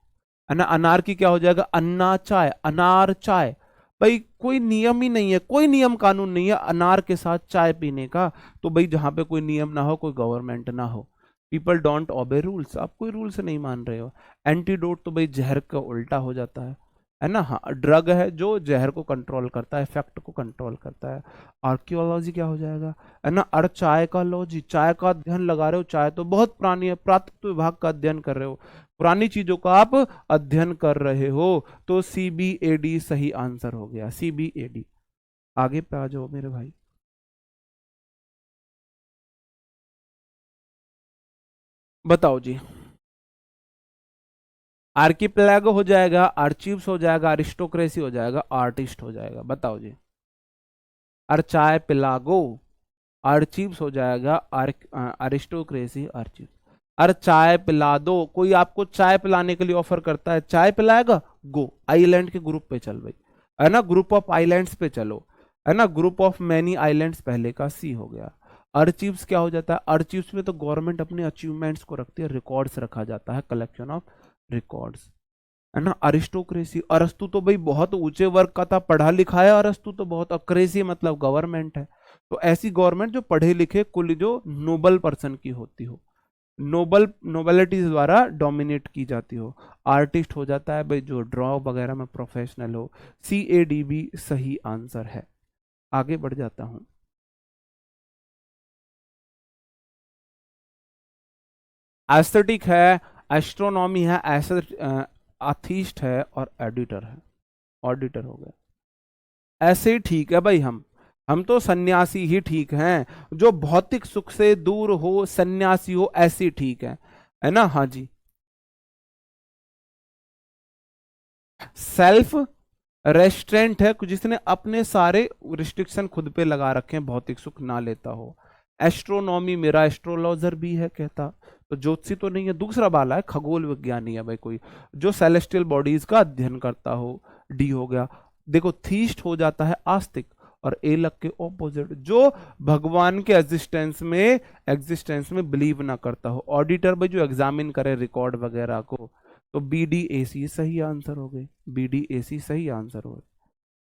है ना। अनार्की क्या हो जाएगा, अन्ना चाय, अनार चाय, भाई कोई नियम ही नहीं है, कोई नियम कानून नहीं है अनार के साथ चाय पीने का, तो भाई जहां पे कोई नियम ना हो, कोई गवर्नमेंट ना हो, पीपल डोंट ओबे रूल्स, आप कोई रूल्स नहीं मान रहे हो। एंटीडोट तो भाई जहर का उल्टा हो जाता है, है ना। हाँ, ड्रग है जो जहर को कंट्रोल करता है, इफेक्ट को कंट्रोल करता है। आर्कियोलॉजी क्या हो जाएगा, है ना। चाय का लॉजी, चाय का अध्ययन लगा रहे हो, चाय तो बहुत पुरानी है, पुरातत्व विभाग का अध्ययन कर रहे हो, पुरानी चीजों का आप अध्ययन कर रहे हो, तो CBAD सही आंसर हो गया, CBAD। आगे पे आ जाओ मेरे भाई। बताओ जी। आर्किपेलागो हो जाएगा, आर्चीव्स हो जाएगा, अरिस्टोक्रेसी हो जाएगा, आर्टिस्ट हो जाएगा। बताओ जी। अर्चाय पिलागो, आर्चीव्स हो जाएगा, अरिस्टोक्रेसी, आर्चीव्स। अरे चाय पिला दो, कोई आपको चाय पिलाने के लिए ऑफर करता है, चाय पिलाएगा, गो आइलैंड के ग्रुप पे चल भाई, है ना, ग्रुप ऑफ आइलैंड्स पे चलो, है ना, ग्रुप ऑफ मैनी आइलैंड्स पहले का सी हो गया। अर्चीव्स क्या हो जाता है, अर्चीव्स में तो गवर्नमेंट अपने अचीवमेंट्स को रखती है, रिकॉर्ड्स रखा जाता है, कलेक्शन ऑफ रिकॉर्ड्स, है ना। अरिस्टोक्रेसी, अरस्तु तो भाई बहुत ऊंचे वर्ग का था, पढ़ा लिखा है, अरस्तु तो बहुत, अक्रेसी मतलब गवर्नमेंट है, तो ऐसी गवर्नमेंट जो पढ़े लिखे कुल जो नोबल पर्सन की होती हो, नोबल नोबलिटी द्वारा डोमिनेट की जाती हो। आर्टिस्ट हो जाता है भाई जो ड्रॉ वगैरह में प्रोफेशनल हो, CADB सही आंसर है। आगे बढ़ जाता हूं। एस्थेटिक है, एस्ट्रोनॉमी है, अथीस्ट है, और एडिटर है, ऑडिटर हो गया। ऐसे ही ठीक है भाई, हम तो सन्यासी ही ठीक हैं, जो भौतिक सुख से दूर हो, सन्यासी हो, ऐसे ठीक है ना। हाँ जी। सेल्फ रेस्ट्रेंट है, जिसने अपने सारे रिस्ट्रिक्शन खुद पे लगा रखे हैं, भौतिक सुख ना लेता हो। एस्ट्रोनॉमी, मेरा एस्ट्रोलॉजर भी है कहता, तो ज्योतिषी तो नहीं है, दूसरा वाला है, खगोल विज्ञानी है भाई कोई, जो सेलेस्टियल बॉडीज का अध्ययन करता हो, डी हो गया। देखो थीस्ट हो जाता है आस्तिक, और ए लग के ऑपोजिट, जो भगवान के एग्जिस्टेंस में बिलीव ना करता हो। ऑडिटर भाई जो एग्जामिन करे रिकॉर्ड वगैरह को, तो BDAC सही आंसर हो गई, BDAC सही आंसर हो गई।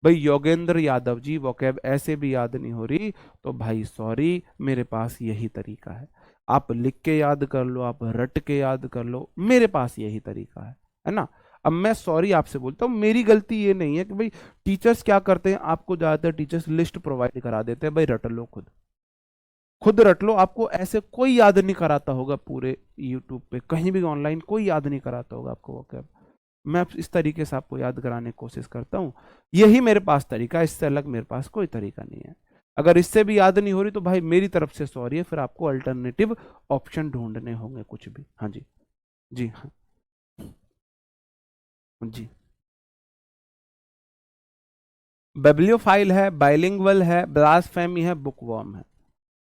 भाई योगेंद्र यादव जी, वोकैब ऐसे भी याद नहीं हो रही, तो भाई सॉरी, मेरे पास यही तरीका है, आप लिख के याद कर लो, आप रट के याद कर लो, मेरे पास यही तरीका है ना। अब मैं सॉरी आपसे बोलता हूँ, मेरी गलती ये नहीं है कि भाई टीचर्स क्या करते हैं, आपको ज्यादातर टीचर्स लिस्ट प्रोवाइड करा देते हैं, भाई रट लो, खुद खुद रट लो, आपको ऐसे कोई याद नहीं कराता होगा, पूरे यूट्यूब पे कहीं भी ऑनलाइन कोई याद नहीं कराता होगा आपको वोकैब, मैं इस तरीके से आपको याद कराने की कोशिश करता हूँ, यही मेरे पास तरीका है, इससे अलग मेरे पास कोई तरीका नहीं है। अगर इससे भी याद नहीं हो रही तो भाई मेरी तरफ से सॉरी है, फिर आपको अल्टरनेटिव ऑप्शन ढूंढने होंगे कुछ भी। हाँ जी। जी हाँ। जी। बिब्लियोफाइल है, बाइलिंगुअल है, ब्लास्फेमी है, बुकवर्म है।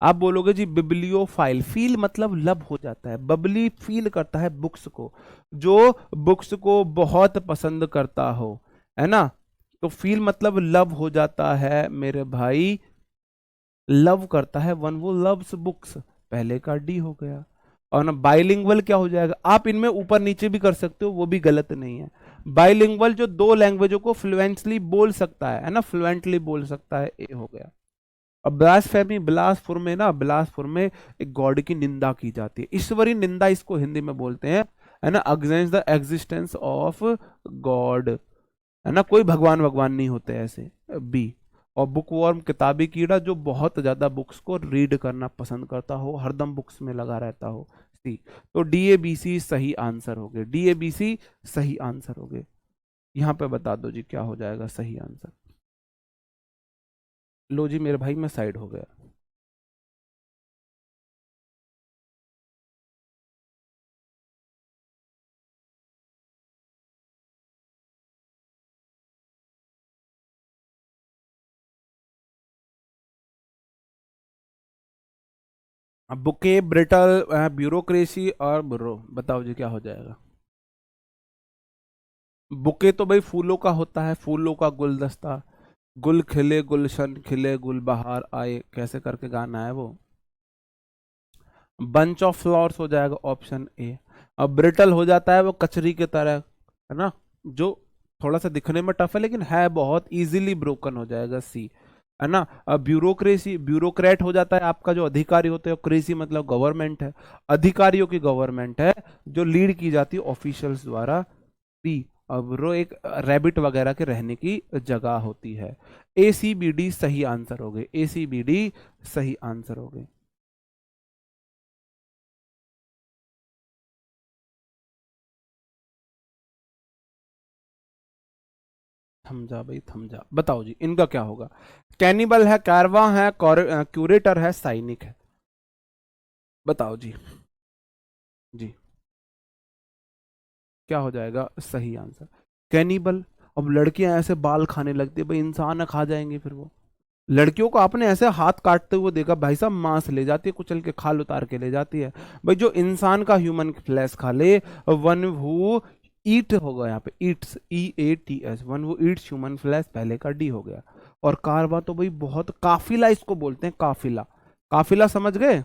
आप बोलोगे जी बिब्लियोफाइल, फील मतलब लब हो जाता है, बबली फील करता है बुक्स को, जो बुक्स को बहुत पसंद करता हो, है ना, तो फील मतलब लव हो जाता है मेरे भाई, लव करता है, वन वो लव्स बुक्स, पहले का डी हो गया। और ना बाइलिंगुअल क्या हो जाएगा, आप इनमें ऊपर नीचे भी कर सकते हो, वो भी गलत नहीं है। बाइलिंगुअल जो दो लैंग्वेजों को फ्लुएंटली बोल सकता है ना, फ्लुएंटली बोल सकता है, ए हो गया। अब ब्लास्फेमी, बिलासपुर में ना, बिलासपुर में एक गॉड की निंदा की जाती है, ईश्वरी निंदा इसको हिंदी में बोलते हैं, है ना, against the existence of God, है ना, कोई भगवान भगवान नहीं होते ऐसे, बी। और बुकवर्म किताबी कीड़ा, जो बहुत ज्यादा बुक्स को रीड करना पसंद करता हो, हरदम बुक्स में लगा रहता हो, सी। तो DABC सही आंसर हो गए, DABC सही आंसर हो गए। यहाँ पे बता दो जी क्या हो जाएगा सही आंसर। लो जी मेरे भाई, मैं साइड हो गया। अब बुके, ब्रिटल, ब्यूरोक्रेसी और ब्रो, बताओ जी क्या हो जाएगा। बुके तो भाई फूलों का होता है, फूलों का गुलदस्ता, गुल खिले गुलशन खिले गुल बहार आए, कैसे करके गाना है वो, बंच ऑफ फ्लावर्स हो जाएगा ऑप्शन ए। अब ब्रिटल हो जाता है वो कचरी की तरह, है ना, जो थोड़ा सा दिखने में टफ है लेकिन है बहुत इजीली ब्रोकन, हो जाएगा सी, है ना। अब ब्यूरोक्रेसी, ब्यूरोक्रेट हो जाता है आपका जो अधिकारी होते हैं, क्रेसी मतलब गवर्नमेंट है, अधिकारियों की गवर्नमेंट है जो लीड की जाती है ऑफिशियल्स द्वारा, बी। अब रो एक रैबिट वगैरह के रहने की जगह होती है। ए सी बी डी सही आंसर हो गए, ए सी बी डी सही आंसर हो गए। थम जा भाई थम जा, बताओ जी इनका क्या होगा। कैनिबल है, कारवा है, क्यूरेटर है, साइनिक है, बताओ जी। जी क्या हो जाएगा सही आंसर, कैनिबल। अब लड़कियां ऐसे बाल खाने लगती है भाई, इंसान खा जाएंगे फिर वो। लड़कियों को आपने ऐसे हाथ काटते हुए देखा भाई साहब, मांस ले जाती है कुचल के, खाल उतार के ले जाती है। भाई जो इंसान का ह्यूमन फ्लैश खा ले, वन हु ईट होगा यहाँ पे, Yeats, EATS, one who Yeats human flesh, पहले का डी हो गया। और कारवा तो भाई बहुत, काफिला इसको बोलते हैं, काफिला। काफिला समझ गए,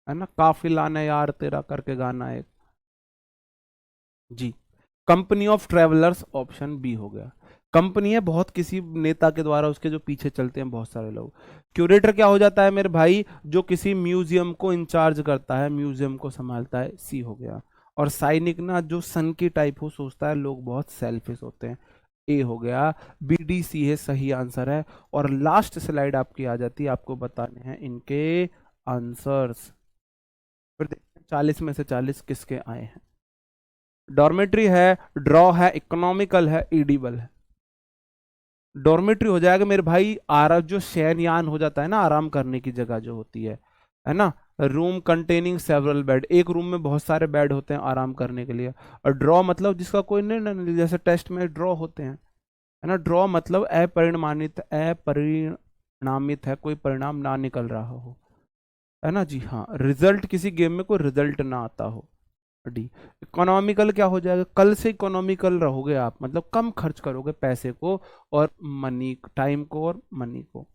है ना, काफिला ने यार तेरा करके गाना है जी। Company of travellers option B हो गया। कंपनी है बहुत, किसी नेता के द्वारा उसके जो पीछे चलते हैं बहुत सारे लोग। क्यूरेटर क्या हो जाता है मेरे भाई, जो किसी म्यूजियम को इंचार्ज करता है, म्यूजियम को संभालता है, सी हो गया। और साइनिक ना, जो सन की टाइप हो सोचता है, लोग बहुत सेल्फिश होते हैं, ए हो गया। BDC है सही आंसर है। और लास्ट स्लाइड आपकी आ जाती है, आपको बताने हैं इनके आंसर्स, फिर देखते हैं 40 में से 40 किसके आए हैं। डॉर्मेट्री है, ड्रॉ है, इकोनॉमिकल है, एडिबल है। डॉर्मेट्री हो जाएगा मेरे भाई, आरा जो शयनयान हो जाता है ना, आराम करने की जगह जो होती है ना। रूम कंटेनिंग सेवरल बेड, एक रूम में बहुत सारे बेड होते हैं आराम करने के लिए। और ड्रॉ मतलब जिसका कोई निर्णय नहीं, जैसे टेस्ट में ड्रॉ होते हैं, है ना। ड्रॉ मतलब अपरिणामित, अपरिणामित है, कोई परिणाम ना निकल रहा हो, है ना जी। हाँ, रिजल्ट, किसी गेम में कोई रिजल्ट ना आता हो, डी। इकोनॉमिकल क्या हो जाएगा, कल से इकोनॉमिकल रहोगे आप, मतलब कम खर्च करोगे पैसे को और मनी, टाइम को और मनी को,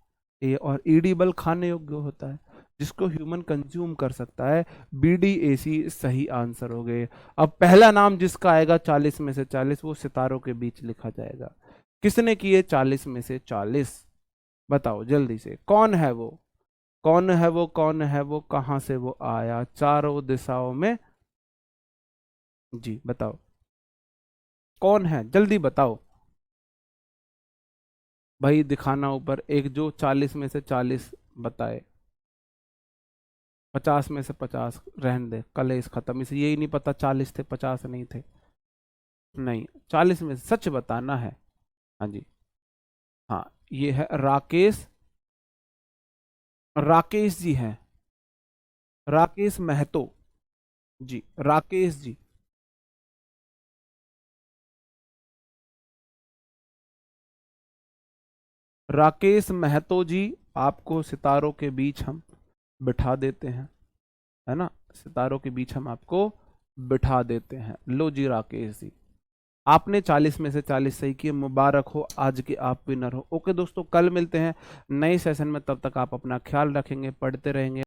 ए। और ईडिबल खाने योग्य होता है, जिसको ह्यूमन कंज्यूम कर सकता है, BDAC सही आंसर हो गए। अब पहला नाम जिसका आएगा 40 में से 40, वो सितारों के बीच लिखा जाएगा। किसने किए 40 में से 40, बताओ जल्दी से, कौन है वो, कौन है वो, कौन है वो, कहां से वो आया चारों दिशाओं में, जी बताओ कौन है, जल्दी बताओ भाई, दिखाना ऊपर एक जो 40 में से 40 बताए। 50 में से 50 रहने दे, कलेश खत्म, इसे यही नहीं पता 40 थे 50 नहीं थे। नहीं, 40 में से सच बताना है। हाँ जी, हाँ ये है राकेश, राकेश जी हैं, राकेश महतो, जी राकेश जी। राकेश महतो जी, आपको सितारों के बीच हम बिठा देते हैं, है ना, सितारों के बीच हम आपको बिठा देते हैं। लो जी राकेश जी, आपने 40 में से 40 सही किए, मुबारक हो, आज के आप विनर हो। ओके दोस्तों, कल मिलते हैं नए सेशन में, तब तक आप अपना ख्याल रखेंगे, पढ़ते रहेंगे।